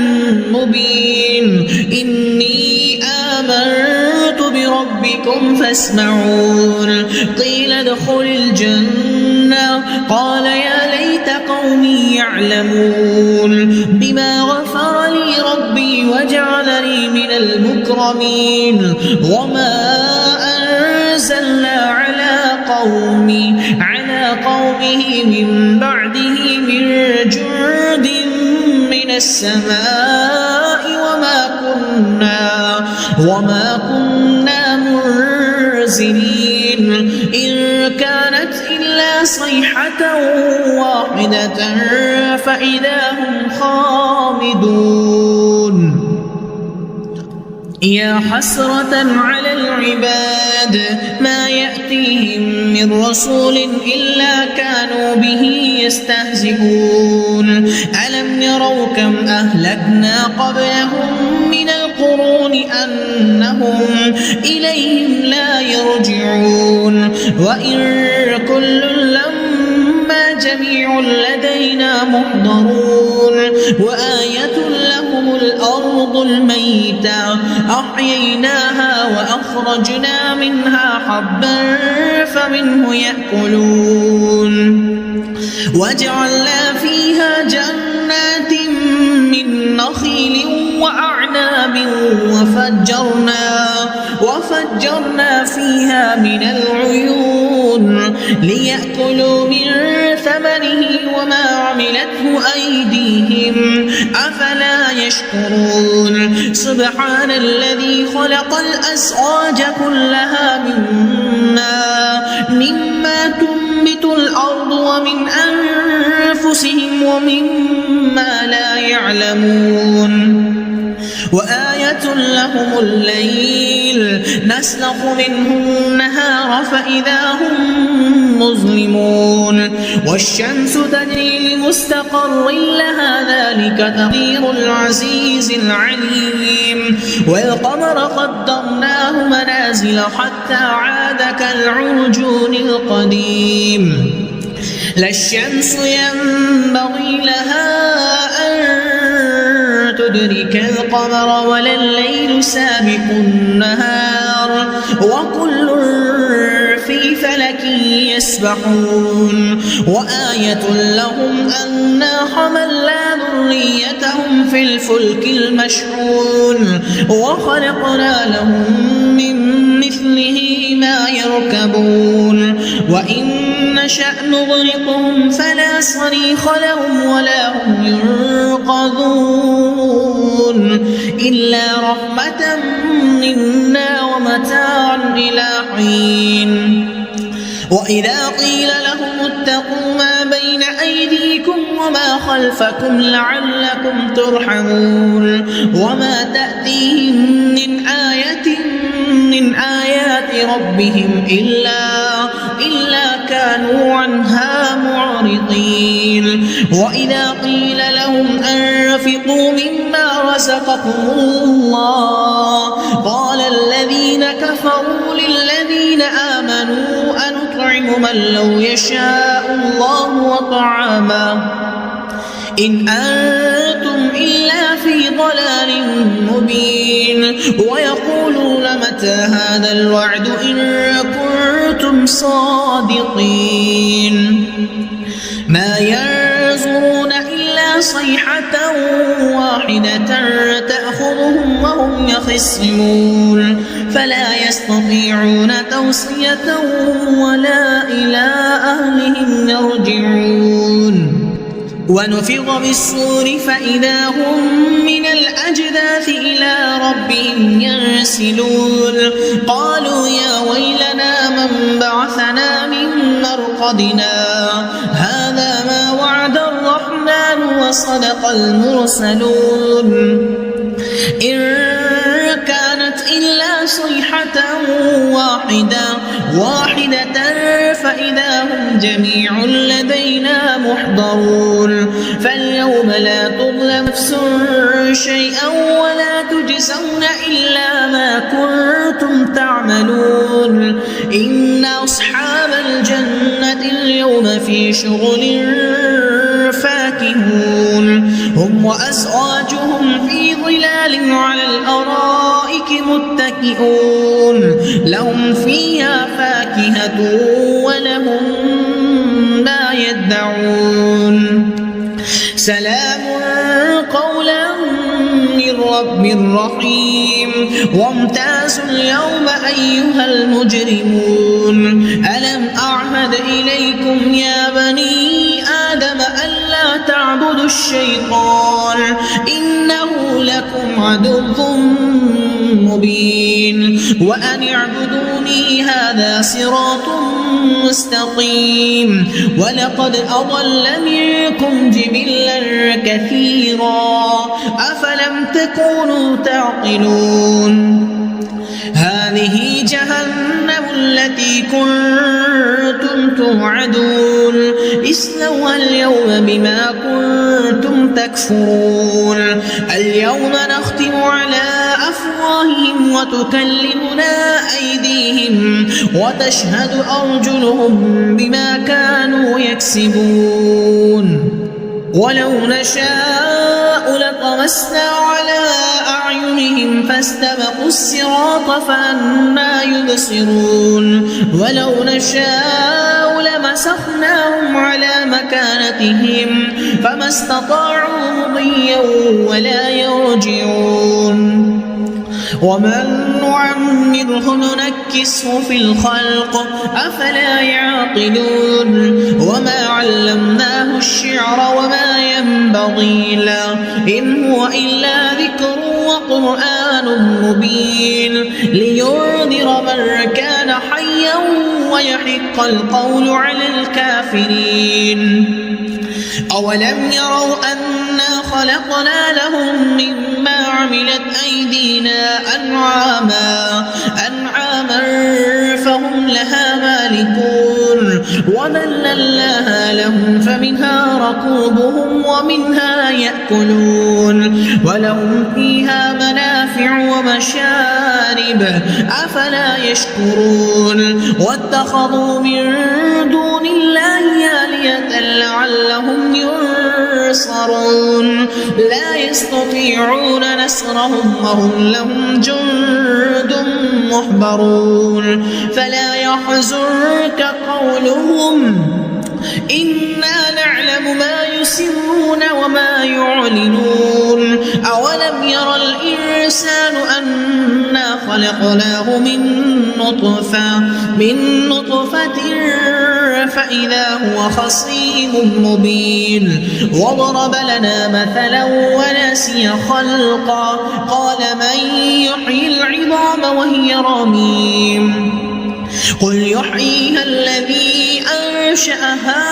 مبين إني آمنت بربكم فاسمعون قيل ادخل الجنة قال يا ليت قومي يعلمون بما غفر لي ربي وجعلني من المكرمين وما أنزلنا على قومه من بعده من جند من السماء وما كنا منزلين إن كانت إلا صيحة واحدة فإذا هم خامدون يا حسرة على العباد ما يأتيهم من رسول إلا كانوا به يستهزئون ألم يروا كم أهلكنا قبلهم من القرون أنهم إليهم لا يرجعون وإن كل لما جميع لدينا محضرون وآية لهم الأرض الميتة أحييناها وأخرجنا منها حبا فمنه يأكلون وجعلنا فيها جنات من نخيل وأعناب وفجرنا فيها من العيون ليأكلوا من ثمره وما عملته أيديهم أفلا يشكرون سبحان الذي خلق الأزواج كلها مما تنبت الأرض ومن أنفسهم ومما لا يعلمون وآية لهم الليل نسلخ منه النهار فإذا هم مظلمون والشمس تجري لمستقر لها ذلك تقدير العزيز العليم والقمر قدرناه منازل حتى عاد كالعرجون القديم لا الشمس ينبغي لها أن تدرك القمر ولا الليل سابق النهار وكل في فلك يسبحون وآية لهم أنا حملنا ذريتهم في الفلك المشحون وخلقنا لهم من مثله ما يركبون وإن نشأ نغرقهم فلا صريخ لهم ولا هم ينقذون إلا رحمة منا ومتاعا إلى حين وإذا قيل لهم اتقوا ما بين أيديكم وما خلفكم لعلكم ترحمون وما تأتيهم من آية من آيات ربهم إلا كانوا عنها معرضين وإذا قيل لهم أنفقوا مما رزقكم الله قال الذين كفروا للذين آمنوا أنطعم من لو يشاء الله وطعامه إن أنتم إلا في ضلال مبين ويقولون متى هذا الوعد إن كنتم صادقين ما ينظرون إلا صيحة واحدة تأخذهم وهم يخصمون فلا يستطيعون توصية ولا إلى أهلهم يرجعون ونفخ بالصور فإذا هم من الأجداث إلى ربهم ينسلون قالوا يا ويلنا من بعثنا من مرقدنا هذا ما وعد الرحمن وصدق المرسلون إن كانت إلا صيحة واحدة فإذا هم جميع لدينا محضرون فاليوم لا تظلم نفس شيئا ولا تجزون إلا ما كنتم تعملون إن أصحاب الجنة اليوم في شغل فاكهون هم وأزواجهم في ظلال على الأرائك متكئون لهم فيها فاكهة ولهم ما يدعون سلام قولا من رب رحيم وامتازوا اليوم أيها المجرمون ألم أعهد إليكم يا بني آدم ألا تعبدوا الشيطان إنه لكم عدو مبين وأن اعبدوني هذا صراط مستقيم ولقد أضل منكم جبلا كثيرا أفلم تكونوا تعقلون هذه جهنم التي كنتم توعدون اصلوها اليوم بما كنتم تكفرون اليوم نختم على أفواههم وتكلمنا أيديهم وتشهد أرجلهم بما كانوا يكسبون ولو نشاء لطمسنا على أعينهم فاستبقوا الصراط فأنى يبصرون ولو نشاء لمسخناهم على مكانتهم فما استطاعوا مضيا ولا يرجعون ومن نعمره ننكسه في الخلق أفلا يعقلون وما علمناه الشعر وما ينبغي له إن هو إلا ذكر وقرآن مبين لينذر من كان حيا ويحق القول على الكافرين أولم يروا أنا خلقنا لهم مما عملت أيدينا أنعاما فهم لها مالكون وذللناها لهم فمنها ركوبهم ومنها يأكلون ولهم فيها منافع ومشارب أفلا يشكرون واتخذوا من دون الله آلهة لعلهم ينصرون لا يستطيعون نصرهم وهم لهم جند محضرون فلا يحزنك قولهم إنا نعلم ما يسرون وما يعلنون أولم ير الإنسان أنا خلقناه من نطفة فإذا هو خصيم مبين وضرب لنا مثلا ونسي خلقا قال من يحيي العظام وهي رميم قل يحييها الذي أنشأها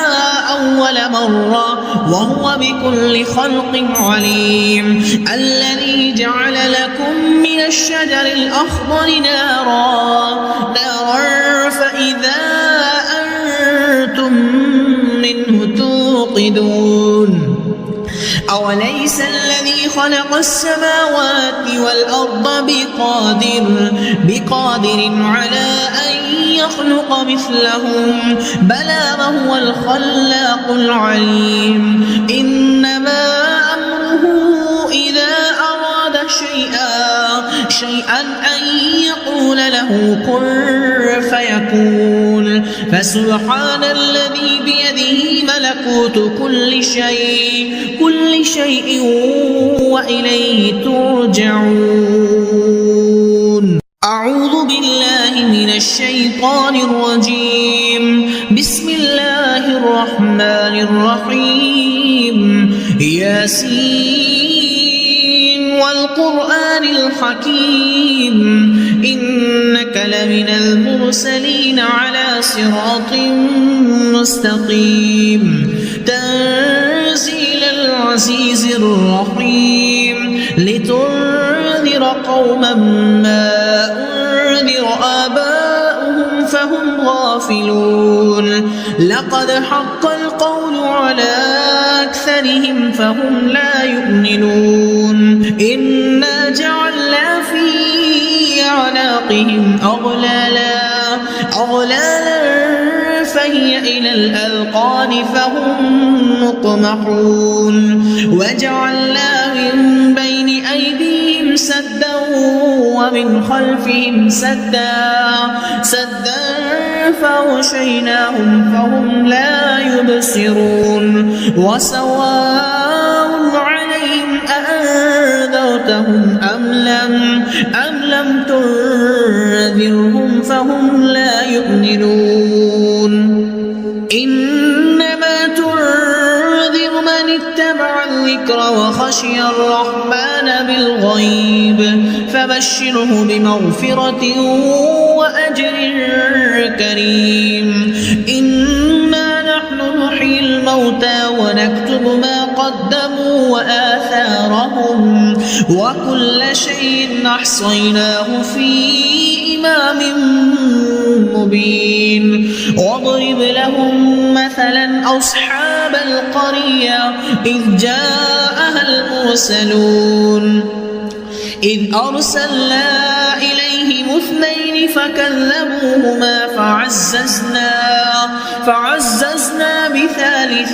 أول مرة وهو بكل خلق عليم الذي جعل لكم من الشجر الأخضر نارا فإذا أنتم منه توقدون أوليس الذي خلق السماوات والأرض بقادر على أن يخلق مثلهم بلى وهو الخلاق العليم إنما أمره إذا أراد شيئا أن يقول له كن فيكون فسبحان الذي بيده ملكوت كل شيء وإليه ترجعون أعوذ بالله من الشيطان الرجيم بسم الله الرحمن الرحيم ياسين والقرآن الحكيم إنك لمن المرسلين على صراط مستقيم تنزيل العزيز الرحيم لتنذر قوما ما أنذر آباؤهم فهم غافلون لقد حق القول على أكثرهم فهم لا يؤمنون إنا جعلنا في أعناقهم أغلالا فهي إلى الأذقان فهم مقمحون وجعلنا من بين أيديهم سدا ومن خلفهم سدا فغشيناهم فهم لا يبصرون وسواء عليهم أأنذرتهم أم لم تنذرهم فهم لا يؤمنون إنما تنذر من اتبع الذكر وخشي الرحمن بالغيب فبشره بمغفرة وأجر كريم إنا نحن نحيي الموتى ونكتب ما قدموا وآثارهم وكل شيء أحصيناه في إمام مبين واضرب لهم مثلا أصحاب القرية إذ جاءها المرسلون إذ أرسلنا إليهم اثنين فكذبوهما فعززنا بثالث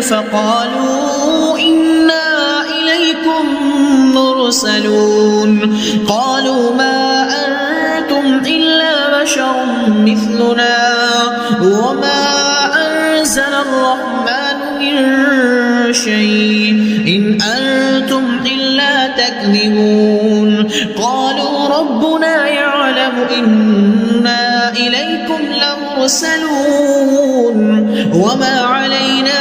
فقالوا إنا إليكم مرسلون قالوا ما أنتم إلا بشر مثلنا وما أنزل الرحمن من شيء إن أنتم إلا تكذبون قالوا المرسلون وما علينا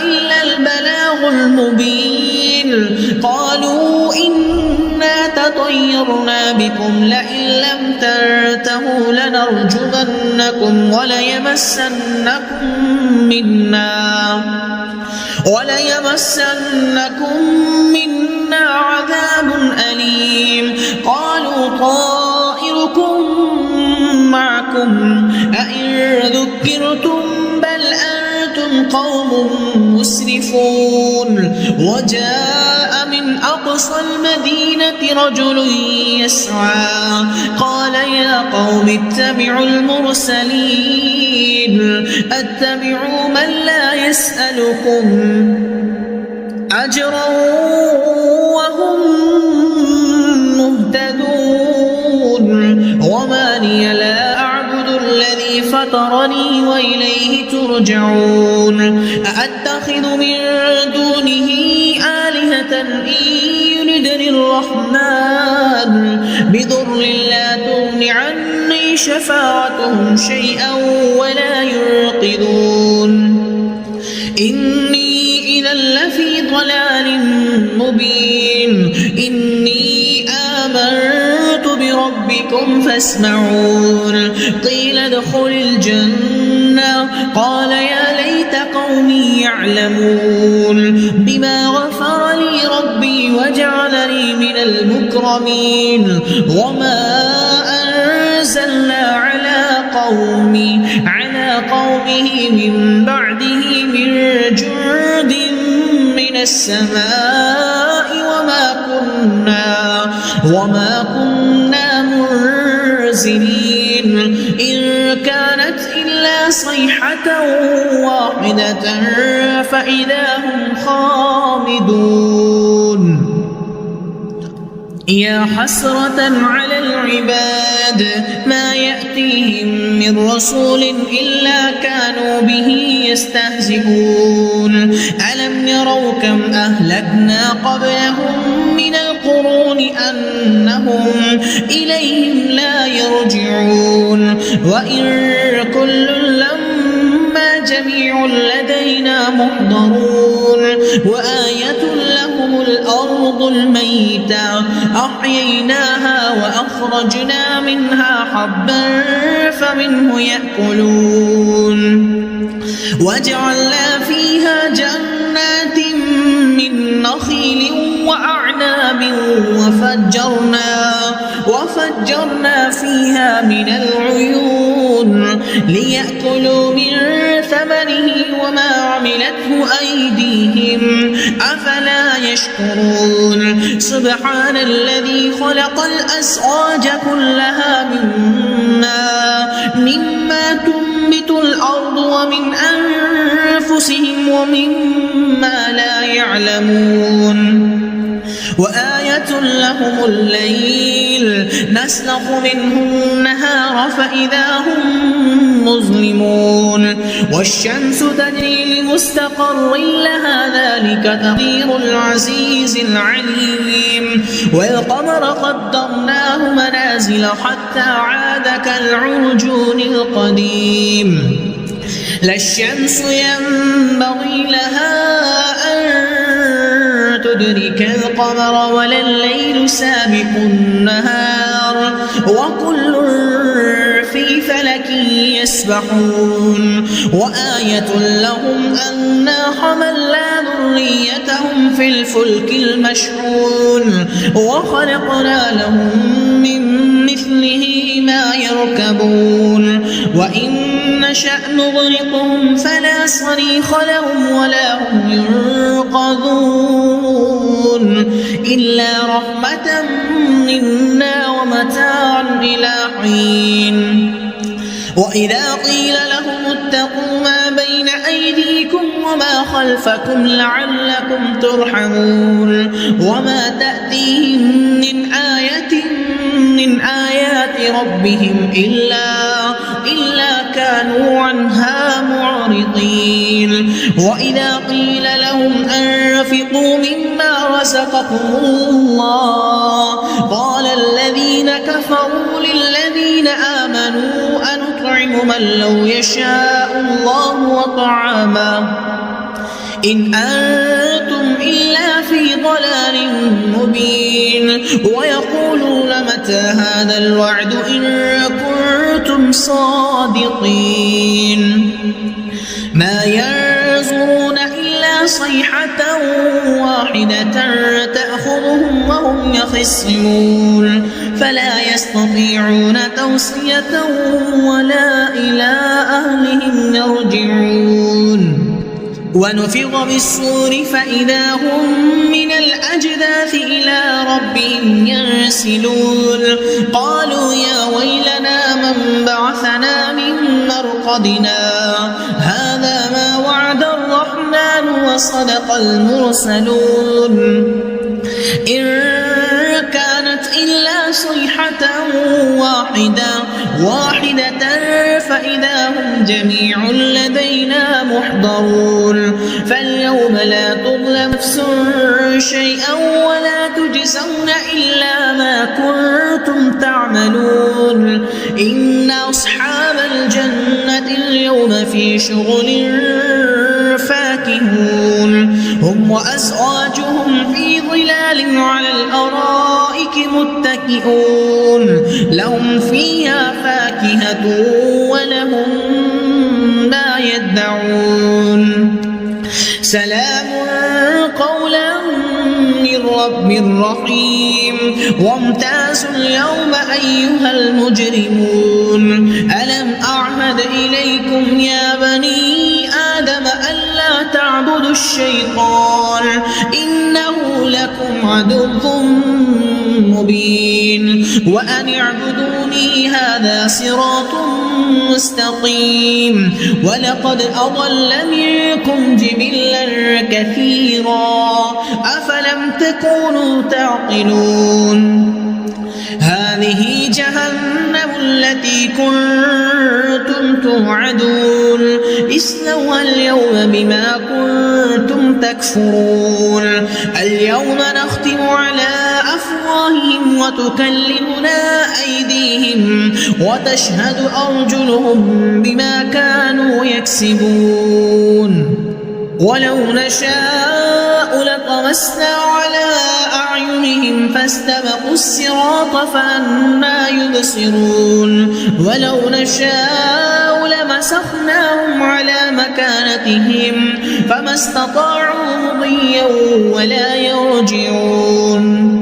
إلا البلاغ المبين قالوا إنا تطيرنا بكم لئن لم تنتهوا لنرجمنكم وليمسنكم منا عذاب أليم قالوا طائركم معكم أئن ذكرتم بل أنتم قوم مسرفون وجاء من أقصى المدينة رجل يسعى قال يا قوم اتبعوا المرسلين اتبعوا من لا يسألكم أجرا وهم مهتدون وما لي لا أعبد الذي فطرني وإليه ترجعون أأتخذ من دونه آلهة إن يردني الرحمن بضر لا تغن عني شفاعتهم شيئا ولا ينقذون إني إذا لفي ضلال مبين إني آمنت بربكم فاسمعون قيل ادخل الجنة قال يا ليت قومي يعلمون بما غفر لي ربي وجعلني من المكرمين وما أنزلنا على قومه من بعده من جند من السماء وما كنا منزلين إن كانت إلا صيحة واحدة فإذا هم خامدون يا حسرة على العباد ما يأتيهم من رسول إلا كانوا به يستهزئون ألم يروا كم أهلكنا قبلهم من القرون أنهم إليهم لا يرجعون وإن كل لما جميع لدينا محضرون وآية لهم الأرض الميتة أحييناها وأخرجنا منها حبا فمنه يأكلون وجعلنا فيها جنات من نخيل وأعناب وفجرنا فيها من العيون ليأكلوا من ثمره وما عملته أيديهم أفلا يشكرون سبحان الذي خلق الأزواج كلها مما تنبت الأرض ومن أنفسهم ومما لا يعلمون وآية لهم الليل نسلخ منه النهار فإذا هم مظلمون والشمس تجري لمستقر لها ذلك تقدير العزيز العليم والقمر قدرناه منازل حتى عاد كالعرجون القديم لا الشمس ينبغي لها أن تدرك القمر ولا الليل سابق النهار وكل في فلك يسبحون وآية لهم أنا حملنا ذريتهم في الفلك المشحون وخلقنا لهم من مثله ما يركبون وإن نشأ نغرقهم فلا صريخ لهم ولا هم ينقذون إلا رحمة منا ومتاعا إلى حين وإذا قيل لهم اتقوا ما بين أيديكم وما خلفكم لعلكم ترحمون وما تأتيهم من آية من آيات ربهم إلا كانوا عنها معرضين وإذا قيل لهم أنفقوا مما رزقكم الله قال الذين كفروا للذين آمنوا أنطعم نطعم من لو يشاء الله وطعاما إن أنتم إلا في ضلال مبين ويقولون متى هذا الوعد إن كنتم صادقين ما ينظرون إلا صيحة واحدة تأخذهم وهم يخصمون فلا يستطيعون توصية ولا إلى أهلهم يرجعون ونفخ بالصور فإذا هم من الأجداث إلى ربهم ينسلون قالوا يا ويلنا من بعثنا من مرقدنا هذا ما وعد الرحمن وصدق المرسلون إن كانت إلا صيحة واحدة فإذا هم جميع لدينا محضرون فاليوم لا تظلم نفس شيئا ولا تجزون إلا ما كنتم تعملون إن أصحاب الجنة اليوم في شغل فاكهون هم وأزواجهم في ظلال على الأرائك متكئون لهم فيها فاكهة ولهم ما يدعون سلام قولا من رب رحيم وامتازوا اليوم أيها المجرمون ألم أعهد إليكم يا بني آدم ألا تعبدوا الشيطان إنه لكم عدو مبين وأن اعبدوني هذا صراط مستقيم ولقد أضل منكم جبلا كثيرا أفلم تكونوا تعقلون هذه جهنم التي كنتم توعدون اصلوها اليوم بما كنتم تكفرون اليوم نختم على أفواههم وتكلمنا أيديهم وتشهد أرجلهم بما كانوا يكسبون ولو نشاء لطمسنا على أعينهم فاستبقوا الصراط فأنى يبصرون ولو نشاء لمسخناهم على مكانتهم فما استطاعوا مضيا ولا يرجعون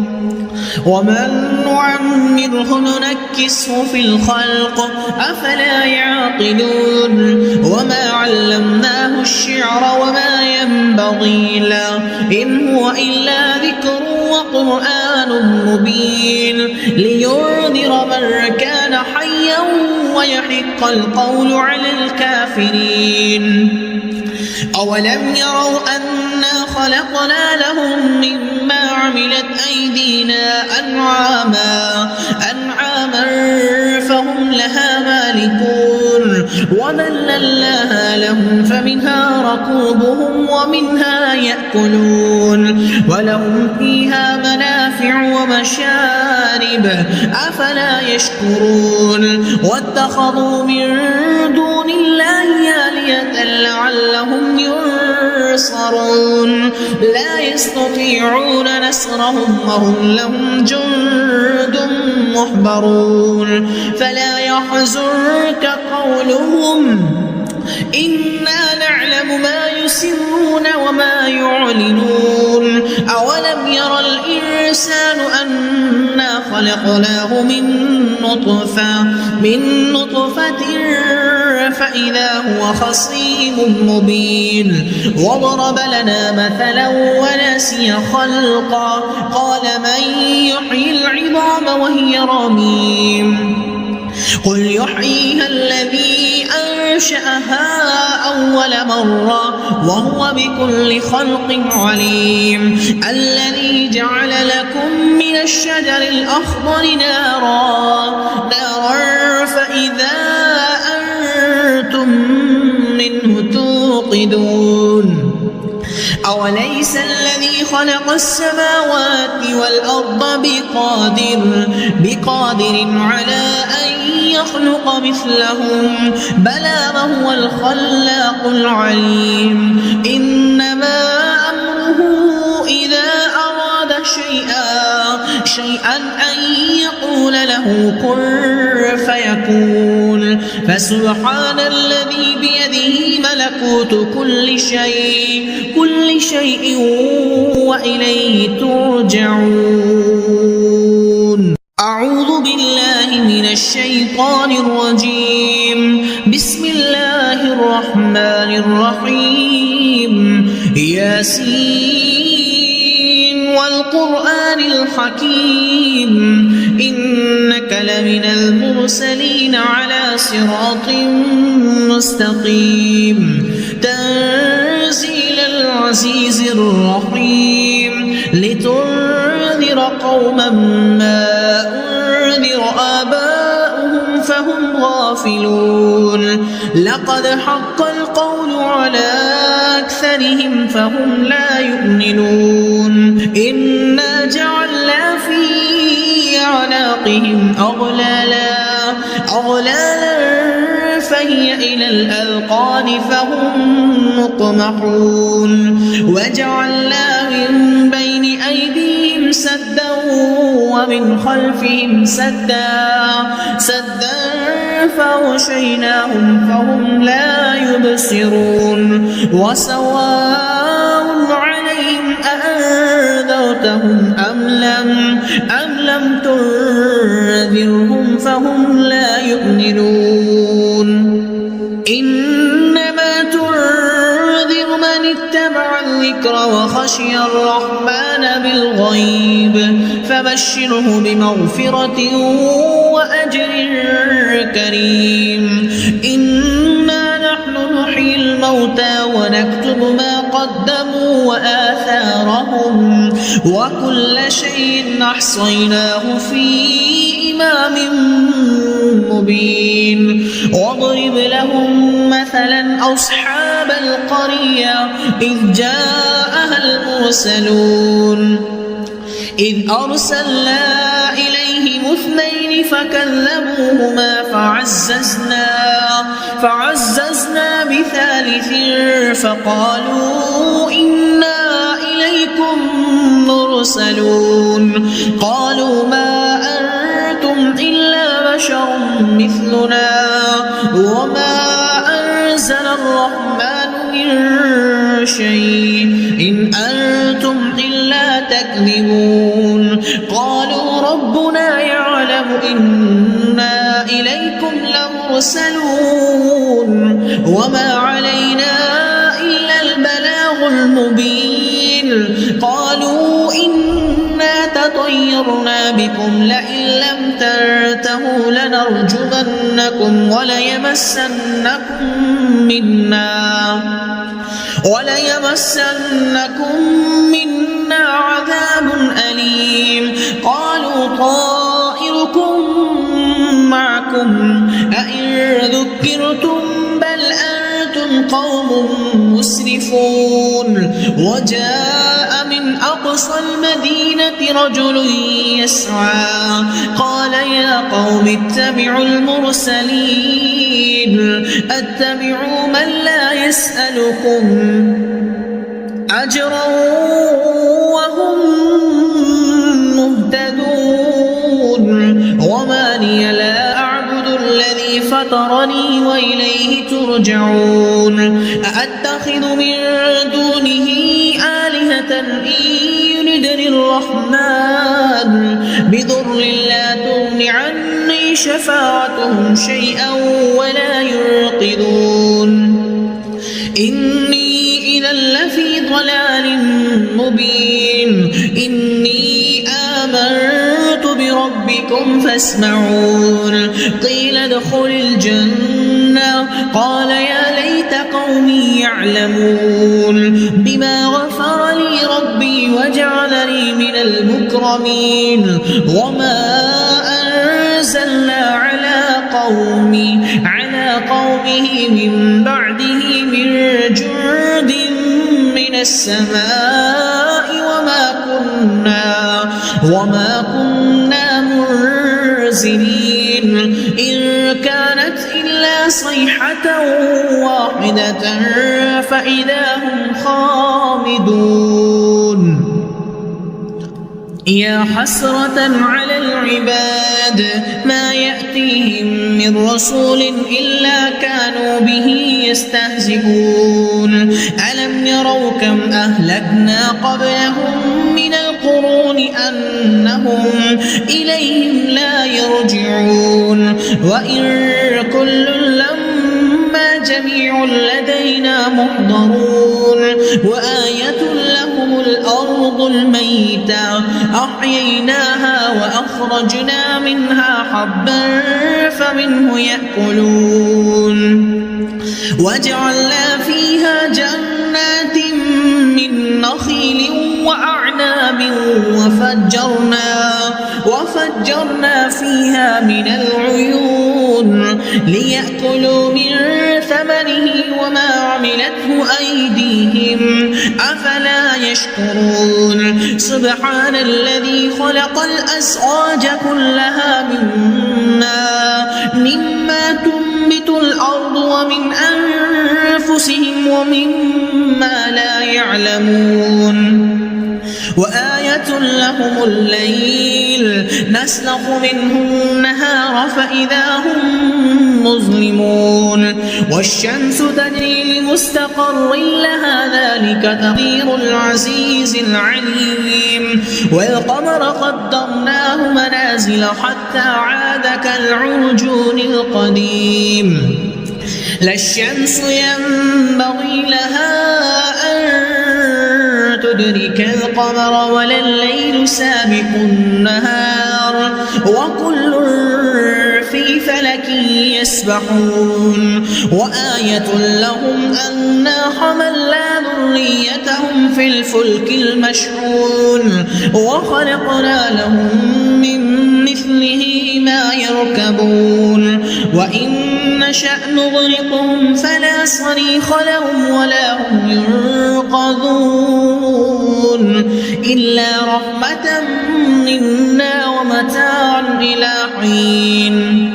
ومن نعمره ننكسه في الخلق أفلا يعقلون وما علمناه الشعر وما ينبغي له إن هو إلا ذكر وقرآن مبين لينذر من كان حيا ويحق القول على الكافرين أولم يروا أنا خلقنا لهم مما عملت أيدينا أنعاما فهم لها مالكون وذللناها لهم فمنها ركوبهم ومنها يأكلون ولهم فيها منافع ومشارب أفلا يشكرون واتخذوا من دون الله آلهة لعلهم ينصرون لا يستطيعون نصرهم وهم لهم جند محضرون فلا يحزنك قولهم إنا نعلم ما يسرون وما يعلنون أولم ير الإنسان أنا خلقناه من نطفة فإذا هو خصيم مبين وضرب لنا مثلا ونسي خلقا قال من يحيي العظام وهي رميم قل يحييها الذي أنشأها أول مرة وهو بكل خلق عليم الذي جعل لكم من الشجر الأخضر نارا فإذا أنتم منه توقدون أوليس الذي خلق السماوات والأرض بقادر على أن يخلق مثلهم بلى وهو الخلاق العليم إنما أمره إذا أراد شيئا أن يقول له كن فيكون فسبحان الذي بيده ملكوت كل شيء وإليه ترجعون أعوذ بالله من الشيطان الرجيم بسم الله الرحمن الرحيم ياسين والقرآن الحكيم إنك لمن المرسلين على صراط مستقيم تنزيل العزيز الرحيم لتنذر قوما ما أنذر آباؤهم فهم غافلون لقد حق القول على أكثرهم فهم لا يؤمنون إنا جعلنا في أعناقهم أغلالا فهي إلى الأذقان فهم مقمحون وجعلنا من بين أيديهم سدا ومن خلفهم سدا فغشيناهم فهم لا يبصرون وسواء عليهم أأنذرتهم أم لم تنذرهم فهم لا يؤمنون إنما تنذر من اتبع الذكر وخشي الرحمن بالغيب فبشره بمغفرة وأجر كريم إنا نحن نحيي الموتى ونكتب ما قدموا وآثارهم وكل شيء أحصيناه في إمام مبين واضرب لهم مثلا أصحاب القرية إذ جاءها المرسلون إذ أرسلنا إليهم اثنين فكذبوهما فعززنا بثالث فقالوا إنا إليكم مرسلون قالوا ما أنتم إلا بشر مثلنا وما أنزل الرحمن من شيء إن أنتم إلا تكذبون قالوا ربنا يعلم إنا إليكم لمرسلون وما علينا إلا البلاغ المبين قالوا إنا تطيرنا بكم لئن لم تنتهوا لنرجمنكم وليمسنكم منا عذاب أليم قالوا طائركم معكم أئن ذكرتم بل أنتم قوم مسرفون وجاء من أقصى المدينة رجل يسعى قال يا قوم اتبعوا المرسلين اتبعوا من لا يسألكم أجرا وهم مهتدون وما لي لا أعبد الذي فطرني وإليه ترجعون أأتخذ من دونه آلهة إن يردني الرحمن بضر لا تغن عني شفاعتهم شيئا ولا ينقذون إني إذا لفي ضلال مبين إني آمنت بربكم فاسمعون قيل ادخل الجنة قال يا ليت قومي يعلمون بما غفر لي ربي وجعلني من المكرمين وما أنزلنا على قومه من بعده من جند من السماء وما كنا منزلين إن صيحة واحدة فإذا هم خامدون يا حسرة على العباد ما يأتيهم من رسول إلا كانوا به يستهزئون ألم يروا كم أهلكنا قبلهم من القرون أنهم إليهم لا يرجعون وإن كل لما جميع لدينا محضرون وآية لهم الأرض الميتة أحييناها وأخرجنا منها حبا فمنه يأكلون وجعلنا فيها جنات من نخيل وأعناب وفجرنا فيها من العيون ليأكلوا من ثمره وما عملته أيديهم أفلا يشكرون سبحان الذي خلق الأزواج كلها مما تنبت الأرض ومن أنفسهم ومما لا يعلمون وآية لهم الليل نسلخ منه النهار فإذا هم مظلمون والشمس تجري لمستقر لها ذلك تقدير العزيز العليم والقمر قدرناه منازل حتى عاد كالعرجون القديم لا الشمس ينبغي لها أن تدرك القمر ولا الليل سابق النهار وكل في فلك يسبحون وآية لهم أنا حملنا ذريتهم في الفلك المشحون وخلقنا لهم من مثله ما يركبون وإن نشأ نغرقهم فلا صريخ لهم ولا هم ينقذون إلا رحمة منا ومتاعا إلى حين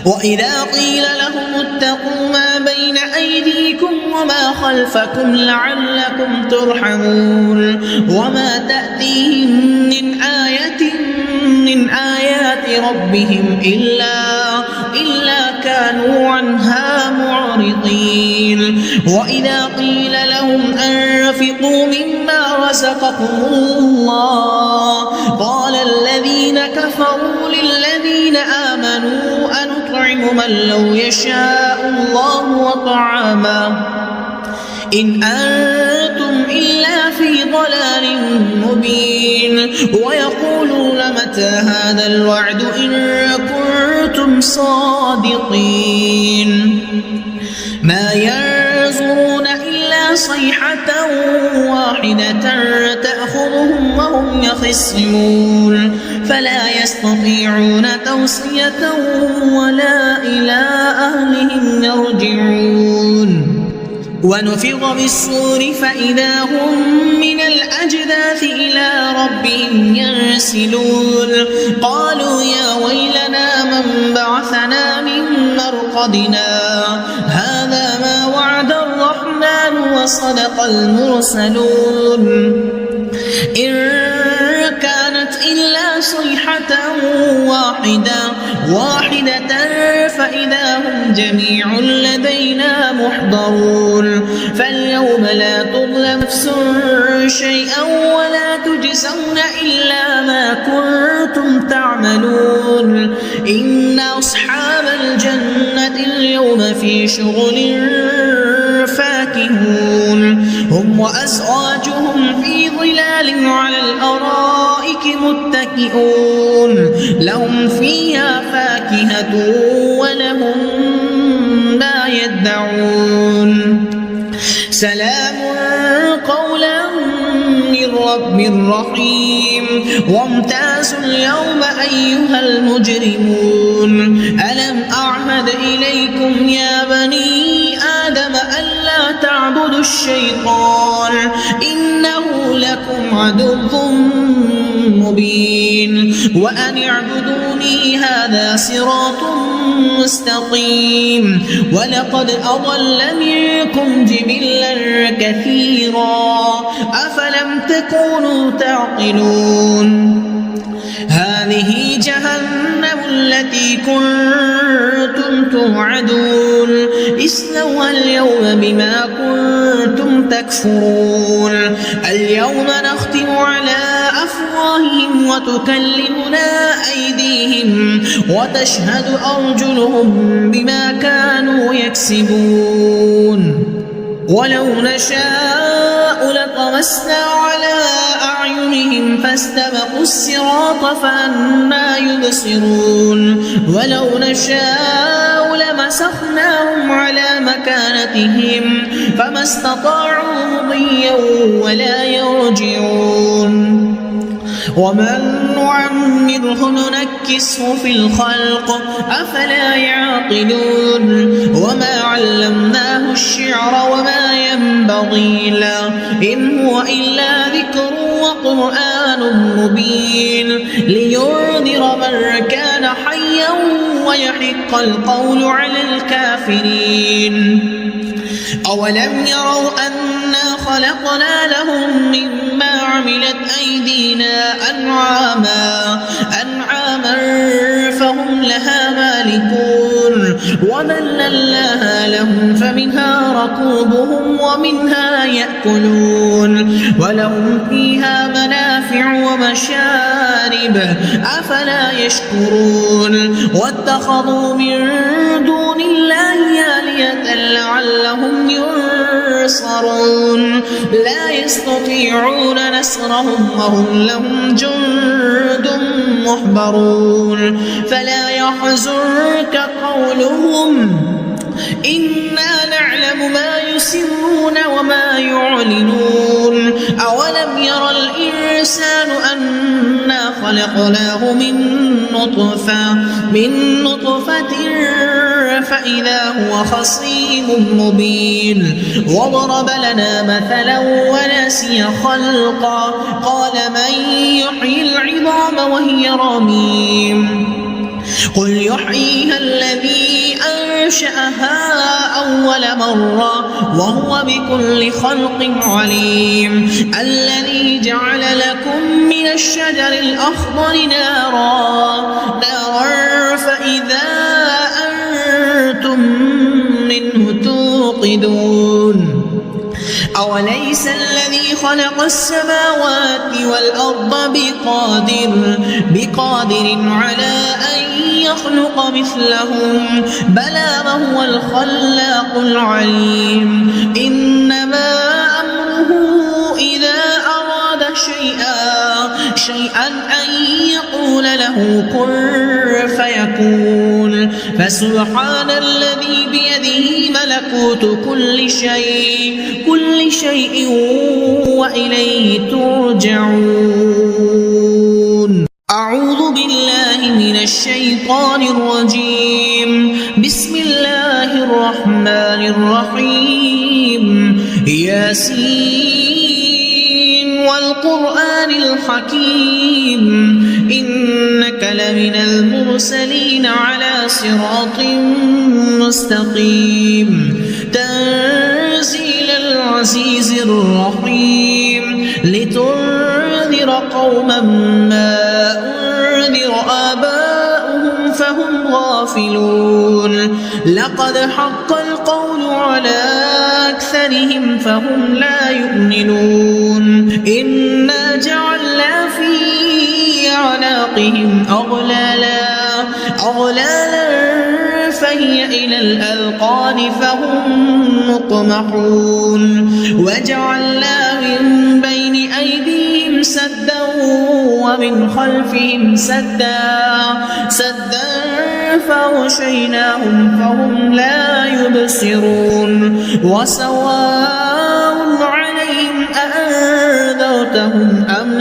وإذا قيل لهم اتقوا ما بين أيديكم وما خلفكم لعلكم ترحمون وما تأتيهم من آية من آيات ربهم إلا كانوا عنها معرضين وإذا قيل لهم أنفقوا مما رزقكم الله قال الذين كفروا للذين آمنوا أنطعم من لو يشاء الله وطعامه إن أنتم إلا في ضلال مبين ويقولون متى هذا الوعد إن كنتم صادقين ما ينظرون إلا صيحة واحدة تأخذهم وهم يخصمون فلا يستطيعون توصية ولا إلى أهلهم يرجعون ونفخ بالصور فإذا هم من الأجداث إلى ربهم ينسلون قالوا يا ويلنا من بعثنا من مرقدنا هذا ما وعد الرحمن وصدق المرسلون إن كانت إلا صيحة واحدة فإذا هم جميع لدينا محضرون فاليوم لا تظلم نفس شيئا ولا تجزون إلا ما كنتم تعملون إن أصحاب الجنة اليوم في شغل فاكهون هم وأزواجهم في ظلال على الأرائك متكئون لهم فيها فاكهة ولهم ما يدعون سلام قولا من رب رحيم وامتازوا اليوم أيها المجرمون ألم أعهد إليكم يا بني آدم ألا تعبدوا الشيطان إنه لكم عدو مبين وأن اعبدوني هذا صراط مستقيم ولقد أضل منكم جبلا كثيرا أفلم تكونوا تعقلون هذه جهنم التي كنتم توعدون اصلوها اليوم بما كنتم تكفرون اليوم نختم على أفواههم وتكلمنا أيديهم وتشهد أرجلهم بما كانوا يكسبون ولو نشاء لطمسنا على أعينهم فاستبقوا الصراط فأنى يبصرون ولو نشاء لمسخناهم على مكانتهم فما استطاعوا مضيا ولا يرجعون ومن نعمره ننكسه في الخلق أفلا يعقلون وما علمناه الشعر وما ينبغي له إن هو إلا ذكر وقرآن مبين لينذر من كان حيا ويحق القول على الكافرين أولم يروا أنا خلقنا لهم مما عملت أيدينا أنعاما فهم لها مالكون وذللناها لهم فمنها ركوبهم ومنها يأكلون ولهم فيها منافع ومشارب أفلا يشكرون واتخذوا من دون الله آلهة لعلهم ينصرون لا يستطيعون نصرهم وهم لهم جند محضرون فلا يحزنك قولهم إنا نعلم ما يسرون وما يعلنون أولم ير الإنسان أنا خلقناه من نطفة فإذا هو خصيم مبين وضرب لنا مثلا ونسي خلقا قال من يحيي العظام وهي رميم قل يحييها الذي أنشأها أول مرة وهو بكل خلق عليم الذي جعل لكم من الشجر الأخضر نارا فإذا أنتم منه توقدون أوليس الذي خلق السماوات والأرض بقادر على أن يخلق مثلهم بلى وهو الخلاق العليم إنما أمره إذا أراد شيئا أن يقول له كن فيكون فسبحان الذي بيده ملكوت كل شيء وإليه ترجعون أعوذ بالله من الشيطان الرجيم بسم الله الرحمن الرحيم ياسين والقرآن الحكيم إنك لمن المرسلين على صراط مستقيم تنزيل العزيز الرحيم لتنذر قوما ما أنذر آباؤهم فهم غافلون لقد حق القول على أكثرهم فهم لا يؤمنون إنا جعلنا في أعناقهم أغلالا فهي إلى الأذقان فهم مقمحون وجعلنا من بين أيديهم سدا ومن خلفهم سدا فغشيناهم فهم لا يبصرون وسواء عليهم أأنذرتهم أم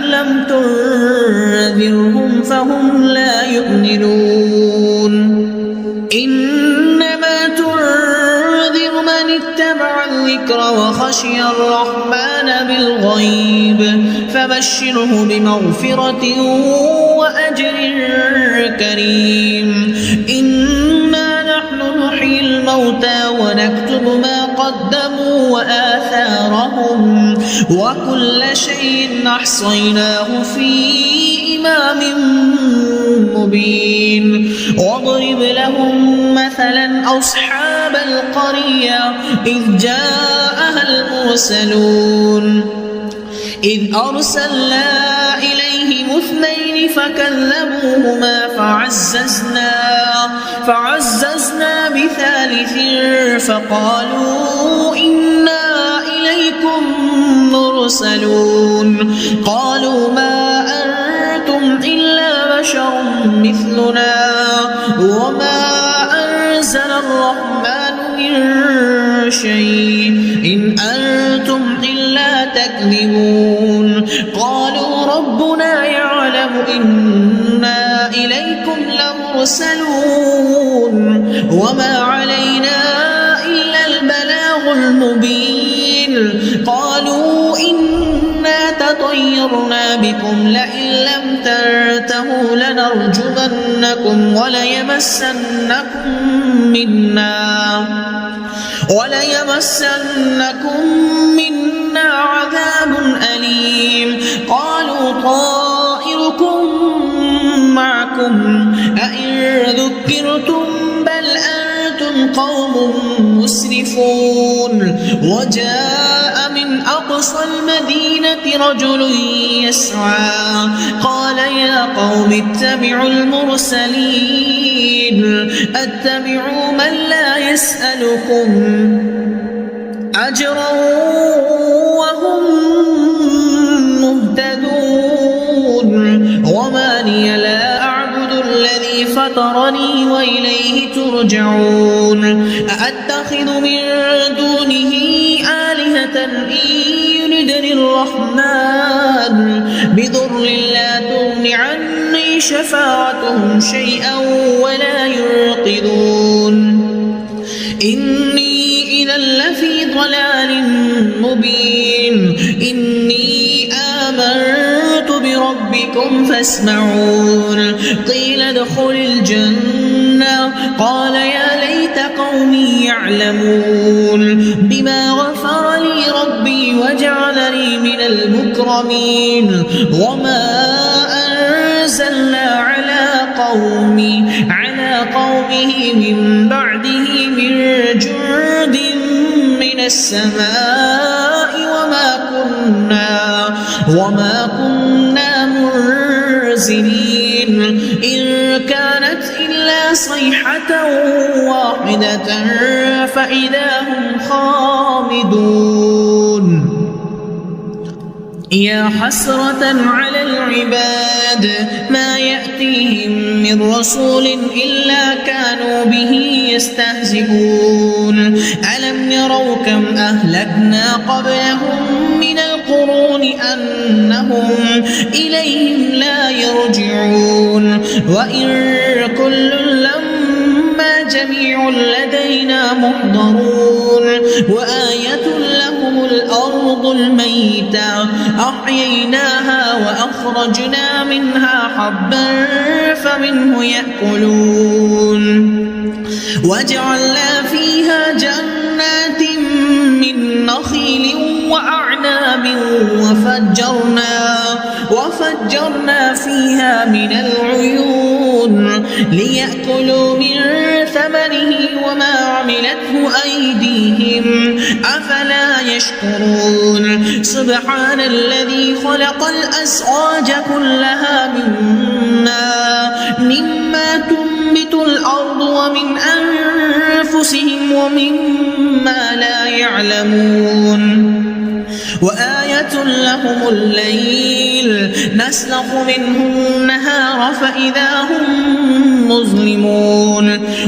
لم تنذرهم فهم لا يؤمنون إنما تنذر من اتبع الذكر وخشي الرحمن بالغيب فبشره بمغفرة وأجر كريم. إنا نحن نحيي الموتى ونكتب ما قدموا وآثارهم وكل شيء أحصيناه في إمام مبين. واضرب لهم مثلا أصحاب القرية إذ جاءها المرسلون إذ أرسلنا إليهم 2 فكذبوهما فعززنا ب3 فقالوا إنا إليكم مرسلون. قالوا ما أنتم إلا بشر مثلنا وما أنزل الرحمن من شيء إن أنتم إلا تكذبون. قالوا ربنا يعلم إنا إليكم لمرسلون وما علينا إلا البلاغ المبين. قالوا إنا تطيرنا بكم لئن لم تنتهوا لنرجمنكم وليمسنكم منا عذاب أليم. قالوا طائركم معكم أئن ذكرتم بل أنتم قوم مسرفون. وجاء من أقصى المدينة رجل يسعى قال يا قوم اتبعوا المرسلين اتبعوا من لا يسألكم أجرا وهم مهتدون. وما لي لا أعبد الذي فطرني وإليه ترجعون. أأتخذ من دونه آلهة إن يردني الرحمن بضر لا تغن عني شفاعتهم شيئا ولا ينقذون. إني إذا لفي ضلال مبين. إني آمنت بربكم فاسمعون. قيل ادخل الجنة قال يا ليت قومي يعلمون بما غفر لي ربي وجعلني من المكرمين. وما أنزلنا على قومه من بعده من جند من السماء وما كنا منزلين. إن كانت إلا صيحة واحدة فإذا هم خامدون. يا حسرة على العباد ما يأتيهم من رسول إلا كانوا به يستهزئون. ألم يروا كم أهلكنا قبلهم من القرون أنهم إليهم لا يرجعون. وإن كل لما جميع لدينا محضرون. وآية لهم الأرض الميتة أحييناها وأخرجنا منها حبا فمنه يأكلون. وجعلنا فيها جنات من نخيل وأعناب وفجرنا فيها من العيون ليأكلوا من ثمره وما عملته أيديهم أفلا يشكرون. سبحان الذي خلق الأزواج كلها مما تنبت الأرض ومن أنفسهم ومما لا يعلمون. وآية لهم الليل نسلخ منه النهار فإذا هم مظلمون.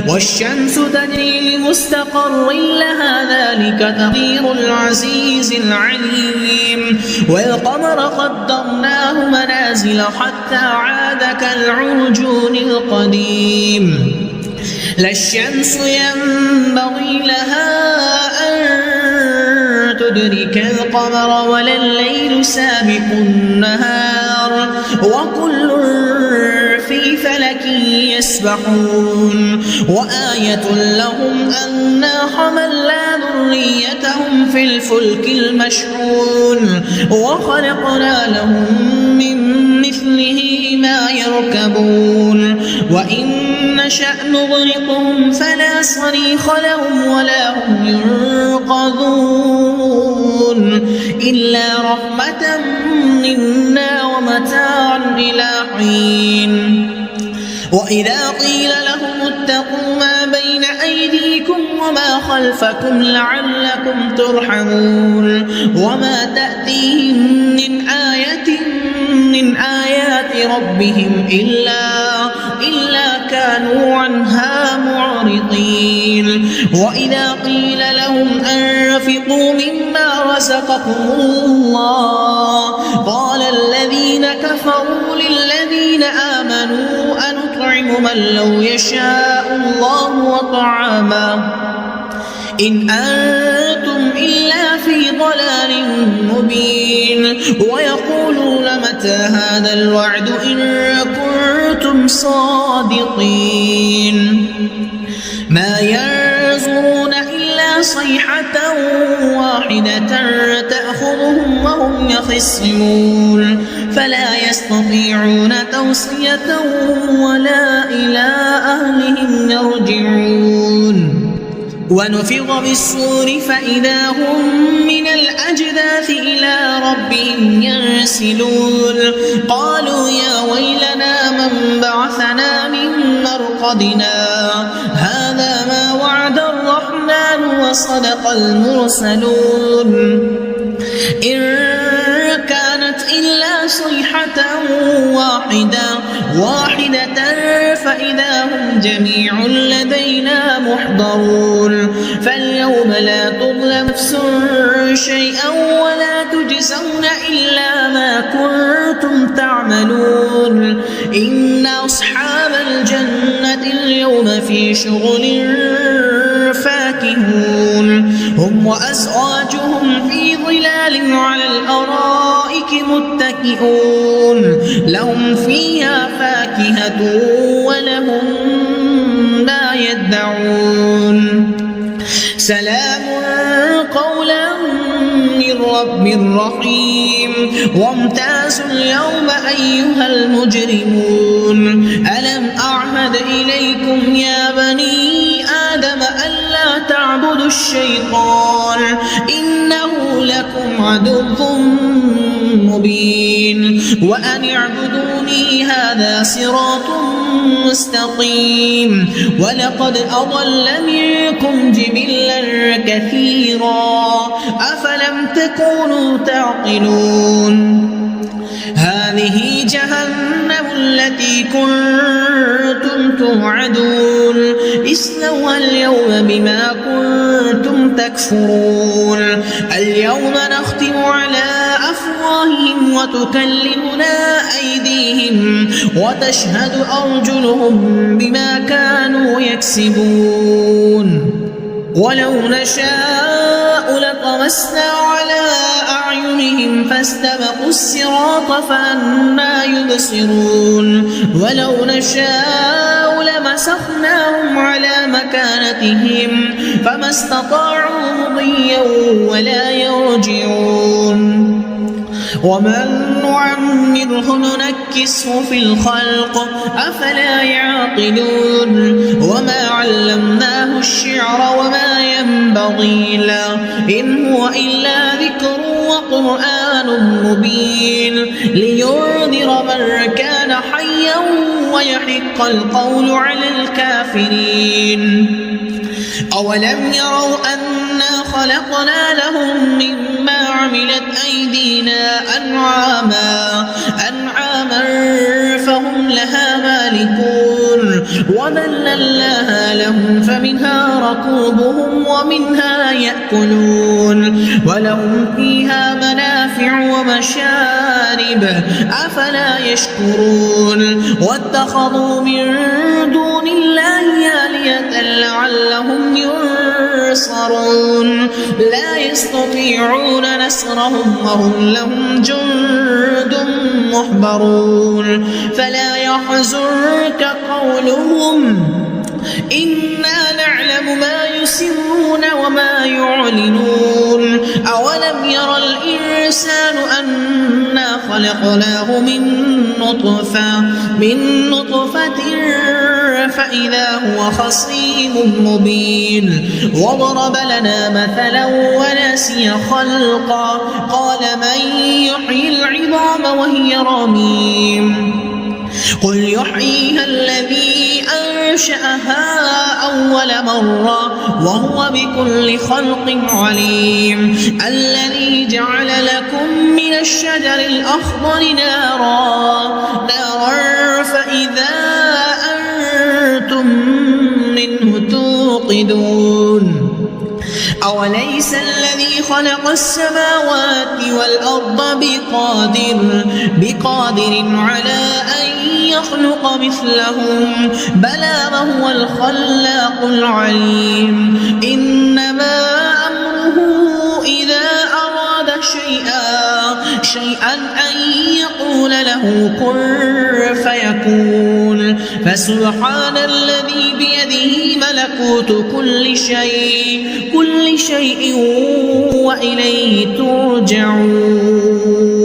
والشمس تجري لمستقر لها ذلك تقدير العزيز العليم. والقمر قدرناه منازل حتى عاد كالعرجون القديم. لا الشمس ينبغي لها أن تدرك القمر ولا الليل سابق النهار وكل في فلك يسبحون وآية لهم أنا حملنا ذريتهم في الفلك المشحون وخلقنا لهم من مثله ما يركبون وإن نشأ نغرقهم فلا صريخ لهم ولا هم ينقذون إلا رحمة منا ومتاعا إلى حين وإذا قيل لهم اتقوا ما بين أيديكم وما خلفكم لعلكم ترحمون وما تأتيهم من آية من آيات ربهم إلا كانوا عنها معرضين وإذا قيل لهم أنفقوا مما رزقكم الله قال الذين كفروا للذين آمنوا أنطعم من لو يشاء الله وطعامه إن أنتم إلا في ضلال مبين ويقولون متى هذا الوعد إن كنتم صادقين ما ينظرون إلا صيحة واحدة تأخذهم وهم يخصمون فلا يستطيعون توصية ولا إلى أهلهم يرجعون ونفخ بالصور فإذا هم من الأجداث إلى ربهم ينسلون قالوا يا ويلنا من بعثنا من مرقدنا هذا ما وعد الرحمن وصدق المرسلون إن كانت إلا صيحة واحدة فإذا هم جميع لدينا محضرون فاليوم لا تظلم نفس شيئا ولا تجزون إلا ما كنتم تعملون إن أصحاب الجنة اليوم في شغل فاكهون هم وأزواجهم في ظلال على الأرائك متكئون لهم فيها فاكهة ولهم ما يدعون سلام قولا من رب رحيم وامتازوا اليوم أيها المجرمون ألم أعهد إليكم يا بني آدم ألا تعبدوا الشيطان إنه لكم عدو مبين وأن اعبدوني هذا صراط مستقيم ولقد أضل منكم جبلا كثيرا أفلم تكونوا تعقلون هذه جهنم التي كنتم توعدون اصلوها اليوم بما كنتم تكفرون اليوم نختم على أفواههم وتكلمنا أيديهم وتشهد أرجلهم بما كانوا يكسبون ولو نشاء لطمسنا على أعينهم فاستبقوا الصراط فأنى يبصرون ولو نشاء لمسخناهم على مكانتهم فما استطاعوا مضيا ولا يرجعون ومن نعمره ننكسه في الخلق أفلا يعقلون وما علمناه الشعر وما ينبغي له إن هو إلا ذكر وقرآن مبين لينذر من كان حيا ويحق القول على الكافرين أولم يروا أنا خلقنا لهم مما عملت أيدينا أنعاما فهم لها مالكون وذللناها لهم فمنها ركوبهم ومنها يأكلون ولهم فيها منافع ومنافع ومشارب أفلا يشكرون واتخذوا من دون الله آلهة لعلهم ينصرون لا يستطيعون نصرهم وهم لهم جند محضرون فلا يحزنك قولهم إنا نعلم ما يسرون وما يعلنون أولم ير الإنسان أنا خلقناه من نطفة فإذا هو خصيم مبين وضرب لنا مثلا ونسي خلقا قال من يحيي العظام وهي رميم قل يحييها الذي أنشأها أول مرة وهو بكل خلق عليم الذي جعل لكم من الشجر الأخضر نارا فإذا أنتم منه توقدون أوليس الذي خلق السماوات والأرض بقادر على أن يخلق مثلهم بلى وهو الخلاق العليم إنما أمره إذا أراد شيئا أن يقول له كن فيكون فسبحان الذي بيده ملكوت كل شيء وإليه ترجعون.